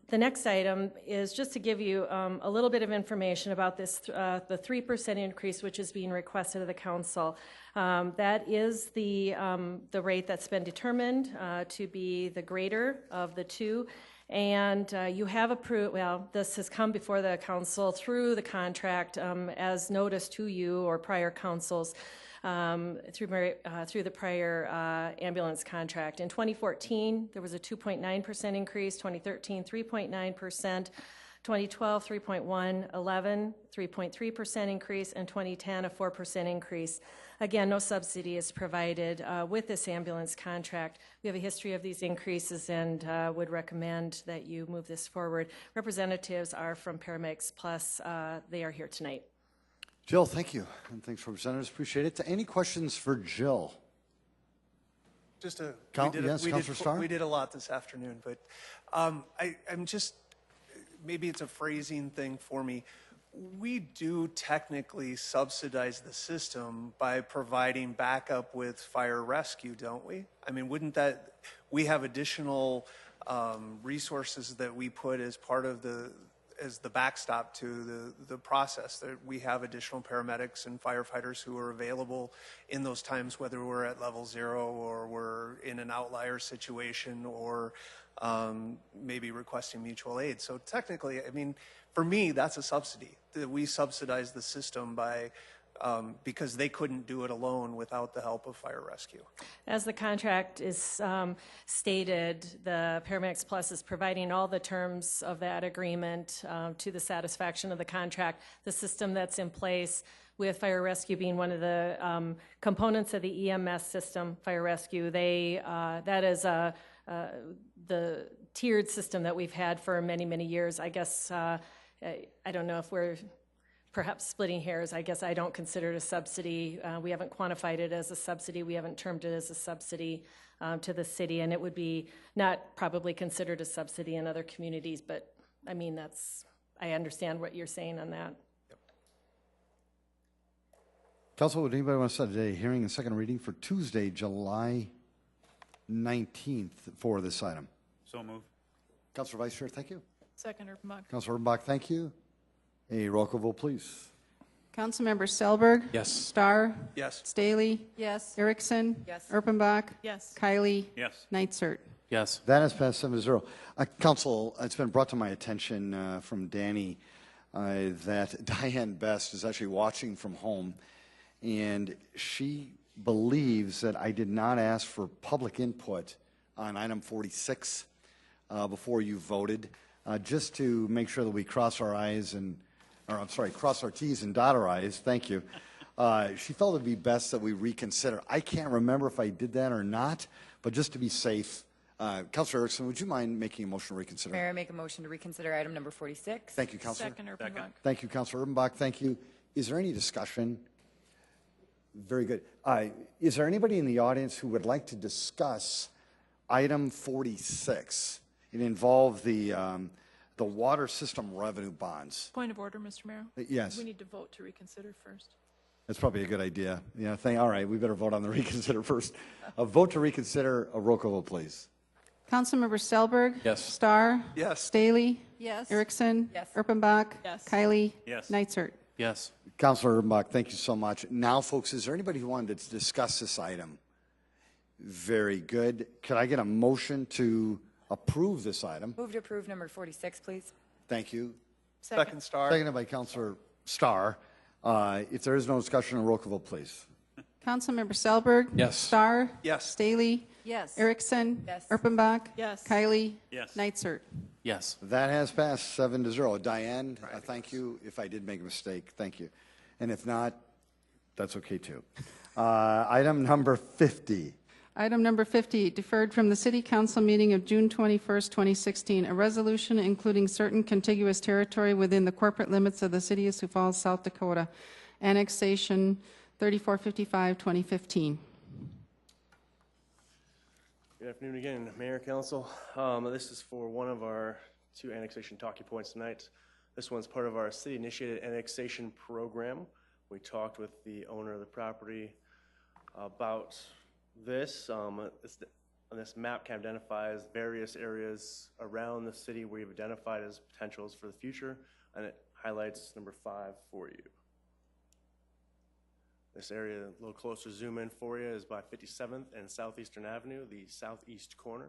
the next item is just to give you a little bit of information about this, the 3% increase which is being requested of the council. That is the rate that's been determined to be the greater of the two. And you have approved, well, this has come before the council through the contract as notice to you or prior councils. through the prior ambulance contract. In 2014, there was a 2.9% increase, 2013, 3.9%, 2012, 3.1, 11, 3.3% increase, and 2010, a 4% increase. Again, no subsidy is provided with this ambulance contract. We have a history of these increases and would recommend that you move this forward. Representatives are from Paramedics Plus. They are here tonight. Jill, thank you. And thanks, Representatives. Appreciate it. Any questions for Jill? Just a, Yes, Councilor Starr? we did a lot this afternoon, but I'm just, maybe it's a phrasing thing for me. We do technically subsidize the system by providing backup with fire rescue, don't we? I mean, wouldn't that, we have additional resources that we put as part of as the backstop to the process, that we have additional paramedics and firefighters who are available in those times, whether we're at level 0 or we're in an outlier situation or maybe requesting mutual aid. So technically, I mean, for me, that's a subsidy. That we subsidize the system by because they couldn't do it alone without the help of fire rescue. As the contract is stated, the Paramedics Plus is providing all the terms of that agreement to the satisfaction of the contract. The system that's in place, with fire rescue being one of the components of the EMS system, fire rescue, that is the tiered system that we've had for many, many years. I guess, I don't know if we're perhaps splitting hairs. I guess I don't consider it a subsidy. We haven't quantified it as a subsidy. We haven't termed it as a subsidy to the city, and it would be not probably considered a subsidy in other communities, but I mean, I understand what you're saying on that. Yep. Council, would anybody want to set a hearing and second reading for Tuesday, July 19th for this item? So moved. Councilor Vice Chair, thank you. Second, Erpenbach. Councilor Erpenbach, thank you. A roll call vote, please. Councilmember Selberg. Yes. Starr. Yes. Staley. Yes. Erickson. Yes. Erpenbach. Yes. Kylie. Yes. Nitzert. Yes. That has passed 7-0. Council, it's been brought to my attention from Danny that Diane Best is actually watching from home, and she believes that I did not ask for public input on item 46 before you voted, just to make sure that we cross our T's and dot our I's. Thank you. She felt it would be best that we reconsider. I can't remember if I did that or not, but just to be safe, Councilor Erickson, would you mind making a motion to reconsider? Mayor, I make a motion to reconsider item number 46. Thank you, Councilor. Second, Erpenbach. Thank you, Councilor Erpenbach. Thank you. Is there any discussion? Very good. Is there anybody in the audience who would like to discuss item 46? It involved the water system revenue bonds. Point of order, Mr. Mayor. Yes. We need to vote to reconsider first. That's probably a good idea. Yeah. All right. We better vote on the reconsider first. A vote to reconsider. A roll call vote, please. Councilmember Selberg. Yes. Starr. Yes. Staley. Yes. Erickson. Yes. Erpenbach. Yes. Kylie. Yes. Nitzert. Yes. Councilor Erpenbach, thank you so much. Now, folks, is there anybody who wanted to discuss this item? Very good. Could I get a motion to approve this item? Move to approve number 46, please. Thank you. Second Star. Seconded by Councilor Starr. If there is no discussion, a roll call vote, please. Councilmember Selberg. Yes. Starr. Yes. Staley. Yes. Erickson. Yes. Erpenbach. Yes. Kylie. Yes. Nitzert. Yes. That has passed 7-0. Diane, thank you. If I did make a mistake, thank you. And if not, that's okay too. Item number 50. Item number 50, deferred from the City Council meeting of June 21st, 2016, a resolution including certain contiguous territory within the corporate limits of the City of Sioux Falls, South Dakota, annexation 3455, 2015. Good afternoon again, Mayor, Council. This is for one of our 2 annexation talking points tonight. This one's part of our city-initiated annexation program. We talked with the owner of the property about this. This map kind of identifies various areas around the city we've identified as potentials for the future, and it highlights number 5 for you. This area, a little closer zoom in for you, is by 57th and Southeastern Avenue, the southeast corner.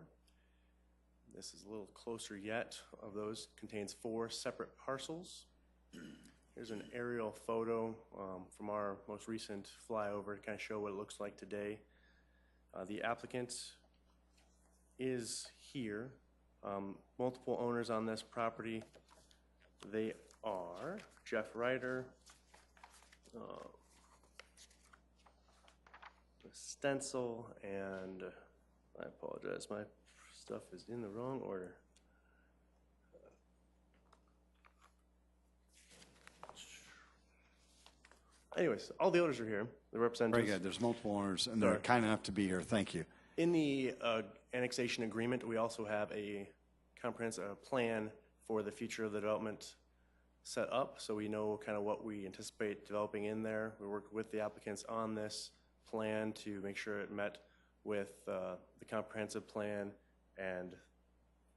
This is a little closer yet. Of those, contains 4 separate parcels. Here's an aerial photo from our most recent flyover to kind of show what it looks like today. The applicant is here. Multiple owners on this property. They are Jeff Ryder, stencil, and I apologize, my stuff is in the wrong order. Anyways, all the owners are here, the representatives. Very good. There's multiple owners, and they're kind enough to be here. Thank you. In the annexation agreement, we also have a comprehensive plan for the future of the development set up, so we know kind of what we anticipate developing in there. We work with the applicants on this plan to make sure it met with the comprehensive plan and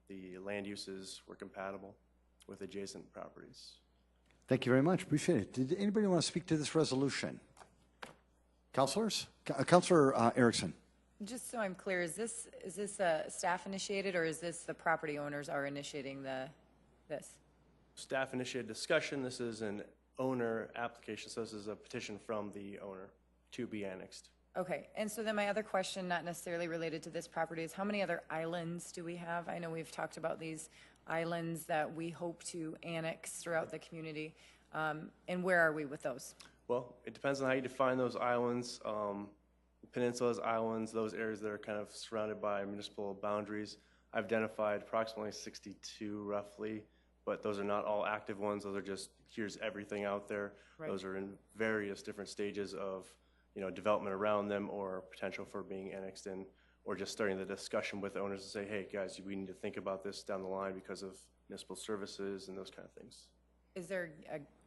the land uses were compatible with adjacent properties. Thank you very much. Appreciate it. Did anybody want to speak to this resolution? Councilors? Councilor Erickson. Just so I'm clear, is this staff initiated, or is this the property owners are initiating this? Staff initiated discussion. This is an owner application, so this is a petition from the owner to be annexed. Okay, and so then my other question, not necessarily related to this property, is how many other islands do we have? I know we've talked about these islands that we hope to annex throughout the community, and where are we with those? Well, it depends on how you define those islands. Peninsulas, islands, those areas that are kind of surrounded by municipal boundaries. I've identified approximately 62 roughly, but those are not all active ones. Those are just, here's everything out there. Right. Those are in various different stages of, you know, development around them or potential for being annexed in, or just starting the discussion with the owners to say, hey guys, we need to think about this down the line because of municipal services and those kind of things. Is there,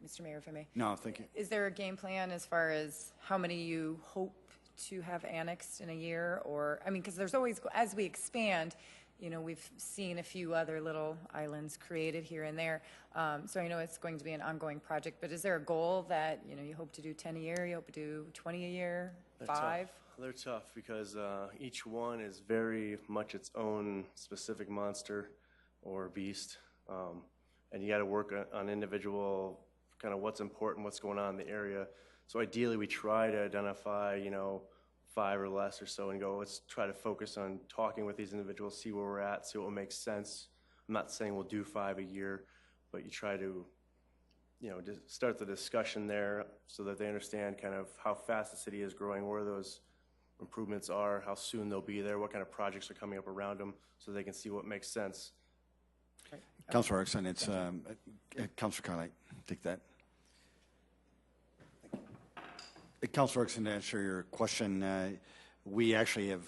Mr. Mayor, if I may? No, thank you. Is there a game plan as far as how many you hope to have annexed in a year? Or, I mean, because there's always, as we expand, you know, we've seen a few other little islands created here and there. So I know it's going to be an ongoing project, but is there a goal that, you know, you hope to do 10 a year, you hope to do 20 a year, 5? They're tough because each one is very much its own specific monster or beast. And you got to work on individual, kind of what's important, what's going on in the area. So ideally we try to identify, you know, 5 or less or so and go, let's try to focus on talking with these individuals, see where we're at, see what makes sense. I'm not saying we'll do 5 a year, but you try to, you know, just start the discussion there so that they understand kind of how fast the city is growing, where those improvements are, how soon they'll be there, what kind of projects are coming up around them, so they can see what makes sense. Okay. Councilor Erickson, it's Councilor Carlite. Take that. Councilor Erickson, to answer your question, we actually have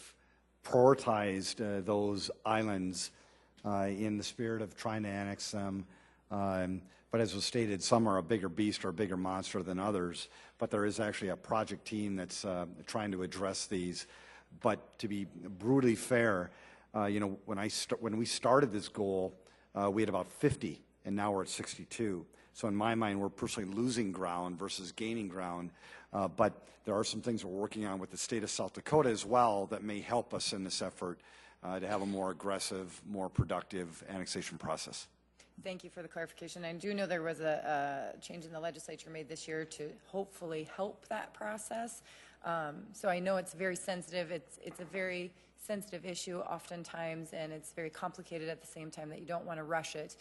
prioritized those islands in the spirit of trying to annex them. But as was stated, some are a bigger beast or a bigger monster than others. But there is actually a project team that's trying to address these. But to be brutally fair, you know, when we started this goal, we had about 50, and now we're at 62. So in my mind, we're personally losing ground versus gaining ground. But there are some things we're working on with the state of South Dakota as well that may help us in this effort to have a more aggressive, more productive annexation process. Thank you for the clarification. I do know there was a change in the legislature made this year to hopefully help that process. So I know it's very sensitive. It's a very sensitive issue oftentimes, and it's very complicated at the same time that you don't want to rush it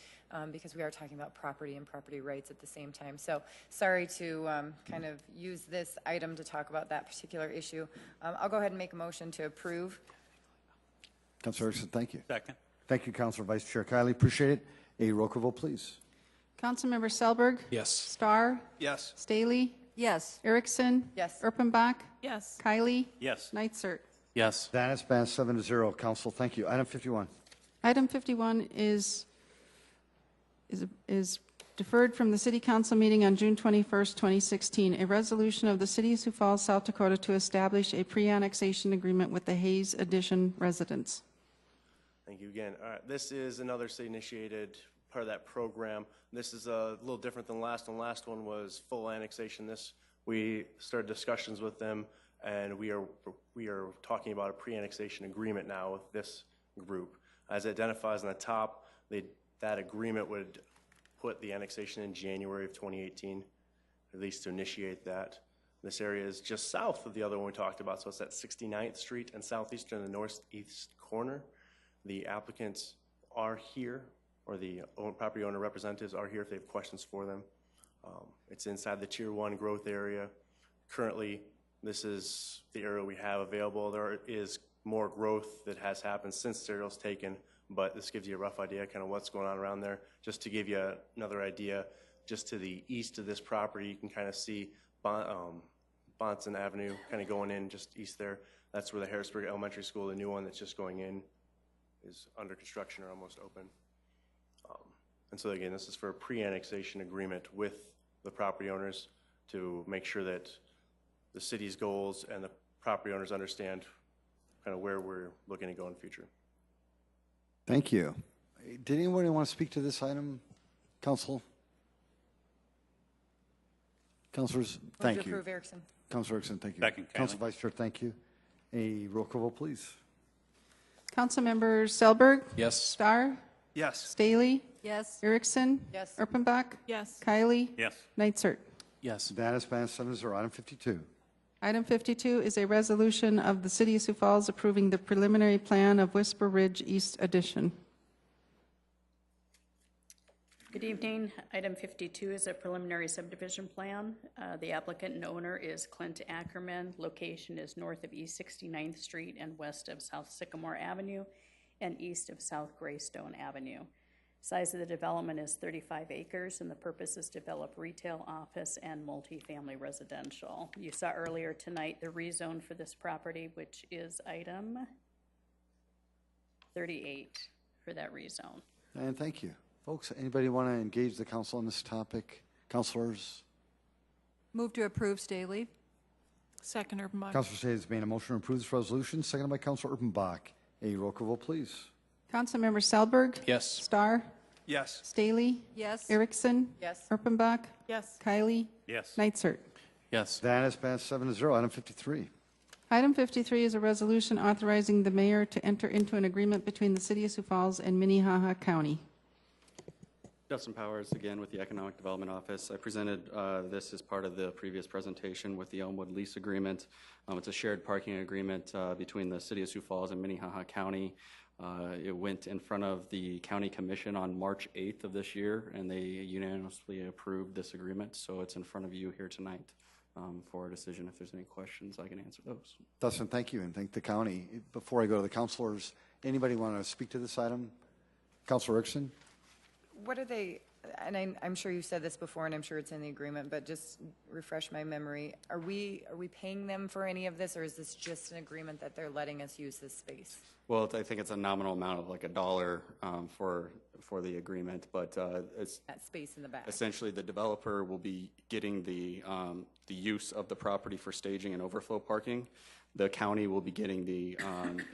because we are talking about property and property rights at the same time. So sorry to kind of use this item to talk about that particular issue. I'll go ahead and make a motion to approve. Councilor Erickson, thank you. Second. Thank you, Councilor Vice Chair Kiley. Appreciate it. A roll call vote, please. Councilmember Selberg? Yes. Starr? Yes. Staley? Yes. Erickson? Yes. Erpenbach? Yes. Kiley? Yes. Neitzert? Yes. That has passed 7-0. Council, thank you. Item 51. Item 51 is deferred from the City Council meeting on June 21st, 2016, a resolution of the City of Sioux Falls, South Dakota to establish a pre-annexation agreement with the Hayes Addition residents. Thank you again. All right, this is another city-initiated part of that program. This is a little different than the last one. Last one was full annexation. We started discussions with them, and we are talking about a pre-annexation agreement now with this group. As it identifies on the top, that agreement would put the annexation in January of 2018. at least to initiate that. This area is just south of the other one we talked about, so it's at 69th Street and Southeastern and the northeast corner. The applicants are here, or the property owner representatives are here if they have questions for them. It's inside the Tier 1 growth area. Currently, this is the area we have available. There is more growth that has happened since Cereal's taken, but this gives you a rough idea kind of what's going on around there. Just to give you another idea, just to the east of this property, you can kind of see Bonson Avenue kind of going in just east there. That's where the Harrisburg Elementary School, the new one that's just going in, is under construction or almost open. And so again, this is for a pre-annexation agreement with the property owners to make sure that the city's goals and the property owners understand kind of where we're looking to go in the future. Thank you. Did anybody want to speak to this item, Council? Councilors, thank you. Move to approve, Erickson. Councilor Erickson, thank you. Second, Kylie. Council Vice Chair, thank you. A roll call vote, please. Councilmember Selberg. Yes. Starr. Yes. Staley. Yes. Erickson. Yes. Erpenbach. Yes. Kylie. Yes. Nitzert. Yes. That is passed 7-0. Item 52. Item 52 is a resolution of the City of Sioux Falls approving the preliminary plan of Whisper Ridge East Addition. Good evening. Item 52 is a preliminary subdivision plan. The applicant and owner is Clint Ackerman. Location is north of East 69th Street and west of South Sycamore Avenue and east of South Greystone Avenue. Size of the development is 35 acres, and the purpose is to develop retail, office, and multifamily residential. You saw earlier tonight the rezone for this property, which is item 38 for that rezone. And thank you. Folks, anybody want to engage the council on this topic? Councilors? Move to approve, Staley. Second, Erpenbach. Councilor Staley has made a motion to approve this resolution, seconded by Councilor Erpenbach. A roll call vote, please. Councilmember Selberg. Yes. Starr. Yes. Staley. Yes. Erickson. Yes. Erpenbach. Yes. Kylie. Yes. Nitzert. Yes. That is passed 7-0. Item 53. Item 53 is a resolution authorizing the mayor to enter into an agreement between the City of Sioux Falls and Minnehaha County. Dustin Powers, again, with the Economic Development Office. I presented this as part of the previous presentation with the Elmwood lease agreement. It's a shared parking agreement between the City of Sioux Falls and Minnehaha County. It went in front of the County Commission on March 8th of this year, and they unanimously approved this agreement. So it's in front of you here tonight for a decision. If there's any questions, I can answer those. Dustin, thank you, and thank the county. Before I go to the councilors, anybody want to speak to this item? Councilor Erickson? What are they, and I'm sure you said this before, and I'm sure it's in the agreement, but just refresh my memory. Are we paying them for any of this, or is this just an agreement that they're letting us use this space? Well, I think it's a nominal amount of like $1 for the agreement, but it's That space in the back. essentially the developer will be getting the use of the property for staging and overflow parking. The county will be getting the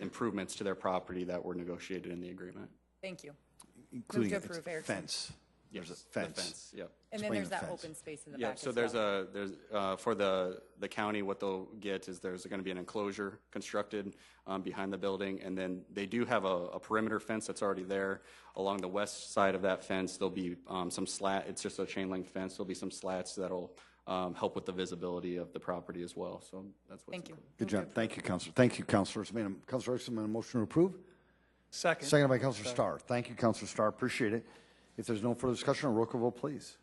improvements to their property that were negotiated in the agreement. Thank you. Including Move to a approve, Erickson. fence. There's a Yes, fence. The fence, yep. And then Explain there's the that fence. open space in the Yeah, back so as there's well. for the county, what they'll get is there's going to be an enclosure constructed behind the building, and then they do have a perimeter fence that's already there. Along the west side of that fence, there'll be some slat. It's just a chain link fence. There'll be some slats that'll help with the visibility of the property as well. So that's what's Thank you. Good job. Thank you, Councilor. Thank you, Councilors. Councilor Erickson made a motion to approve. Second. Seconded by Councilor Starr. Thank you, Councilor Starr. Appreciate it. If there's no further discussion, a roll call vote, please.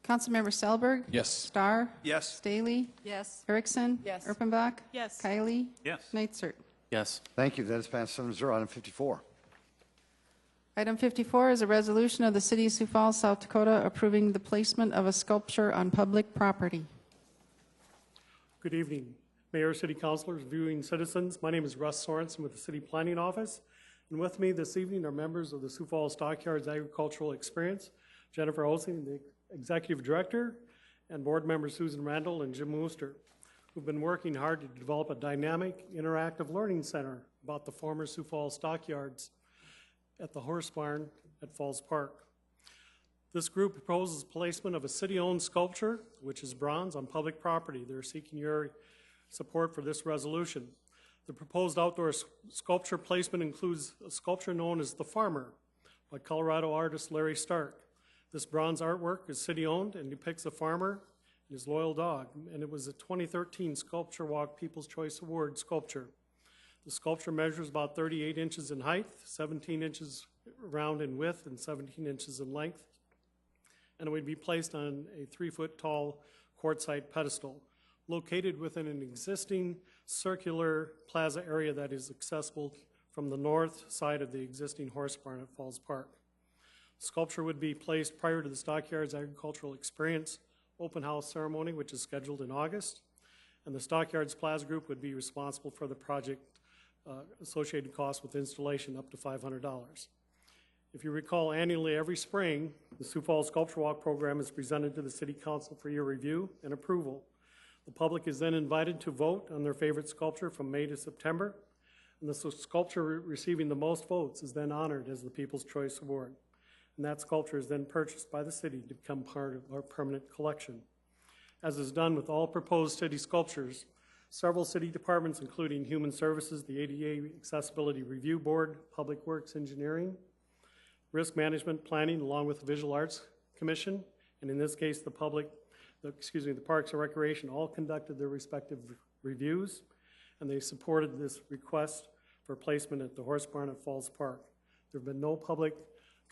Councilmember Selberg. Yes. Starr. Yes. Staley. Yes. Erickson. Yes. Erpenbach. Yes. Kylie. Yes. Nitzert. Yes. Thank you. That is passed 7-0. Item 54. Item 54 is a resolution of the City of Sioux Falls, South Dakota, approving the placement of a sculpture on public property. Good evening, Mayor, City Councilors, viewing citizens. My name is Russ Sorensen with the City Planning Office. And with me this evening are members of the Sioux Falls Stockyards Agricultural Experience, Jennifer Olsen, the Executive Director, and board members Susan Randall and Jim Wooster, who've been working hard to develop a dynamic, interactive learning center about the former Sioux Falls Stockyards at the Horse Barn at Falls Park. This group proposes placement of a city-owned sculpture, which is bronze, on public property. They're seeking your support for this resolution. The proposed outdoor sculpture placement includes a sculpture known as The Farmer by Colorado artist Larry Stark. This bronze artwork is city-owned and depicts a farmer and his loyal dog, and it was a 2013 Sculpture Walk People's Choice Award sculpture. The sculpture measures about 38 inches in height, 17 inches round in width, and 17 inches in length, and it would be placed on a 3-foot-tall quartzite pedestal located within an existing circular plaza area that is accessible from the north side of the existing horse barn at Falls Park. Sculpture would be placed prior to the Stockyards Agricultural Experience open house ceremony, which is scheduled in August, and the Stockyards Plaza Group would be responsible for the project associated costs with installation up to $500. If you recall, annually every spring, the Sioux Falls Sculpture Walk program is presented to the City Council for your review and approval. The public is then invited to vote on their favorite sculpture from May to September, and the sculpture receiving the most votes is then honored as the People's Choice Award. And that sculpture is then purchased by the city to become part of our permanent collection. As is done with all proposed city sculptures, several city departments, including Human Services, the ADA Accessibility Review Board, Public Works Engineering, Risk Management Planning, along with the Visual Arts Commission, and in this case, the Parks and Recreation, all conducted their respective reviews, and they supported this request for placement at the horse barn at Falls Park. There have been no public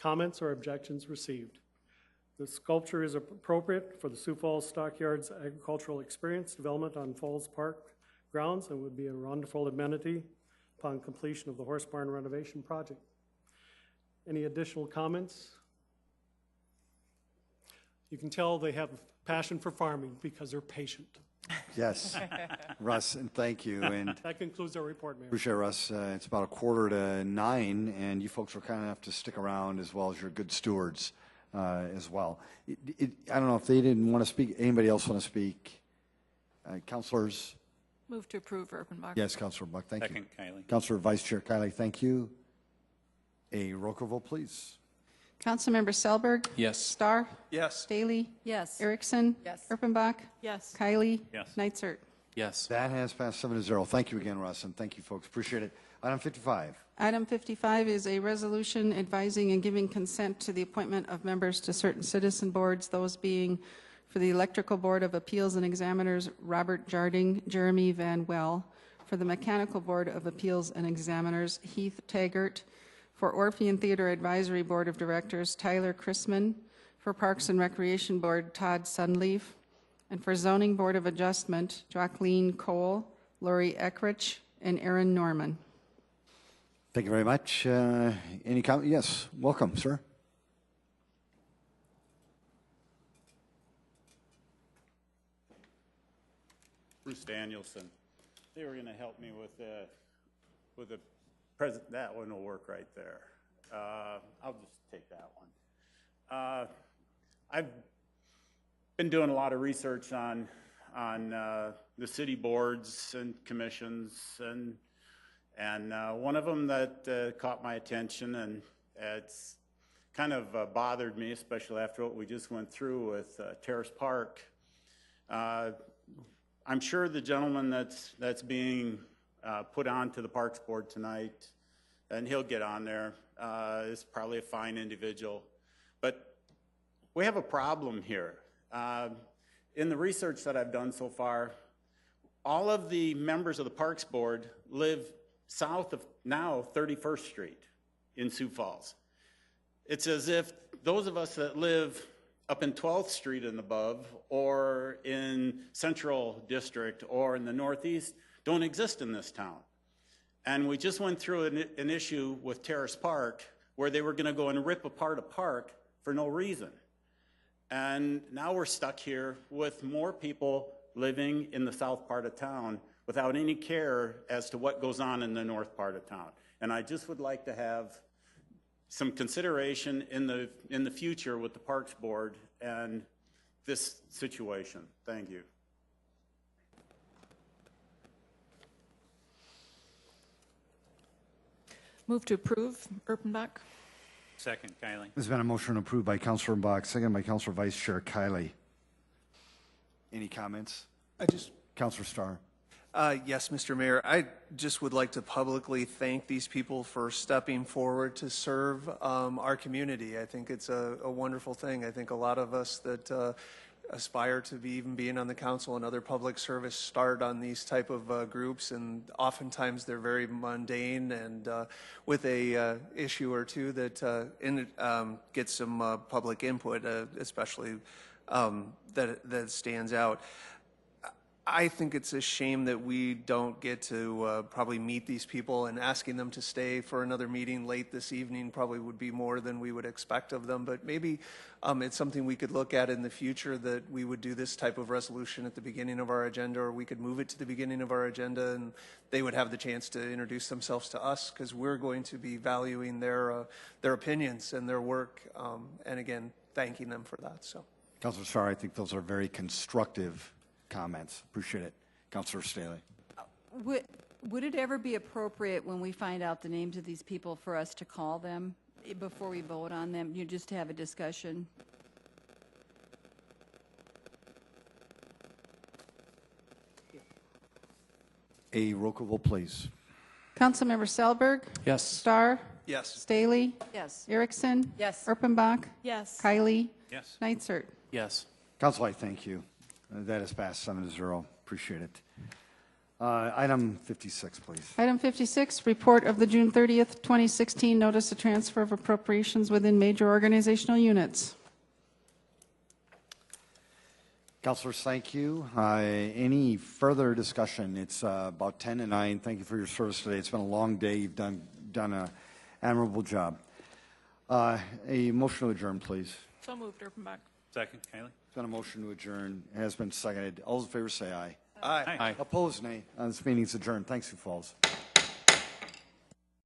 comments or objections received. The sculpture is appropriate for the Sioux Falls Stockyards Agricultural Experience development on Falls Park grounds and would be a wonderful amenity upon completion of the horse barn renovation project. Any additional comments? You can tell they have a passion for farming because they're patient. Yes, Russ, and thank you. And that concludes our report, Mayor. Appreciate it, Russ. It's about 8:45, and you folks were kind enough to stick around as well as your good stewards as well. I don't know if they didn't want to speak. Anybody else want to speak? Councilors? Move to approve, Erpenbach. Yes, Councilor Buck, thank you. Second, Kylie. Councilor Vice Chair Kylie, thank you. A roll call vote, please. Councilmember Selberg. Yes. Starr. Yes. Staley. Yes. Erickson. Yes. Erpenbach. Yes. Kylie. Yes. Nitzert. Yes. That has passed 7-0. Thank you again, Russ, and thank you, folks. Appreciate it. Item 55. Item 55 is a resolution advising and giving consent to the appointment of members to certain citizen boards, those being for the Electrical Board of Appeals and Examiners, Robert Jarding, Jeremy Van Well, for the Mechanical Board of Appeals and Examiners, Heath Taggart, for Orpheum Theater Advisory Board of Directors, Tyler Chrisman, for Parks and Recreation Board, Todd Sunleaf, and for Zoning Board of Adjustment, Jacqueline Cole, Lori Eckrich, and Aaron Norman. Thank you very much. Any comment? Yes, welcome, sir. Bruce Danielson. They were going to help me with the present. That one will work right there. I'll just take that one. I've been doing a lot of research on the city boards and commissions, and one of them that caught my attention, and it's kind of bothered me, especially after what we just went through with Terrace Park. I'm sure the gentleman that's being put onto the Parks Board tonight, and he'll get on there, is probably a fine individual. But we have a problem here. In the research that I've done so far, all of the members of the Parks Board live south of now 31st Street in Sioux Falls. It's as if those of us that live up in 12th Street and above, or in Central District, or in the Northeast, don't exist in this town. And we just went through an issue with Terrace Park where they were going to go and rip apart a park for no reason. And now we're stuck here with more people living in the south part of town without any care as to what goes on in the north part of town. And I just would like to have some consideration in the future with the Parks Board and this situation. Thank you. Move to approve, Erpenbach. Second, Kylie. There's been a motion approved by Councilor Bach, second by Councilor Vice Chair Kylie. Any comments? Councilor Starr. Yes, Mr. Mayor. I just would like to publicly thank these people for stepping forward to serve our community. I think it's a wonderful thing. I think a lot of us that aspire to be even being on the council and other public service start on these type of groups, and oftentimes they're very mundane and with a issue or two that gets some public input, especially that stands out. I think it's a shame that we don't get to probably meet these people, and asking them to stay for another meeting late this evening probably would be more than we would expect of them. But maybe it's something we could look at in the future, that we would do this type of resolution at the beginning of our agenda, or we could move it to the beginning of our agenda, and they would have the chance to introduce themselves to us, because we're going to be valuing their opinions and their work, and again, thanking them for that. So, Councilor Starr, I think those are very constructive comments. Appreciate it. Councilor Staley. Would it ever be appropriate when we find out the names of these people for us to call them before we vote on them? You just have a discussion? A roll call vote, please. Councilmember Selberg? Yes. Starr? Yes. Staley? Yes. Erickson? Yes. Erpenbach? Yes. Kylie? Yes. Nitzert? Yes. Council, I thank you. That is passed 7-0. Appreciate it. Item 56, please. Item 56, report of the June 30th, 2016 notice of transfer of appropriations within major organizational units. Councilors, thank you. Any further discussion? It's about 10 to 9. Thank you for your service today. It's been a long day. You've done an admirable job. A motion to adjourn, please. So moved, Erpenbach. Second, Kylie. It's been a motion to adjourn. It has been seconded. All those in favor say aye. aye. Aye. Opposed, nay. This meeting is adjourned. Thanks, Sioux Falls.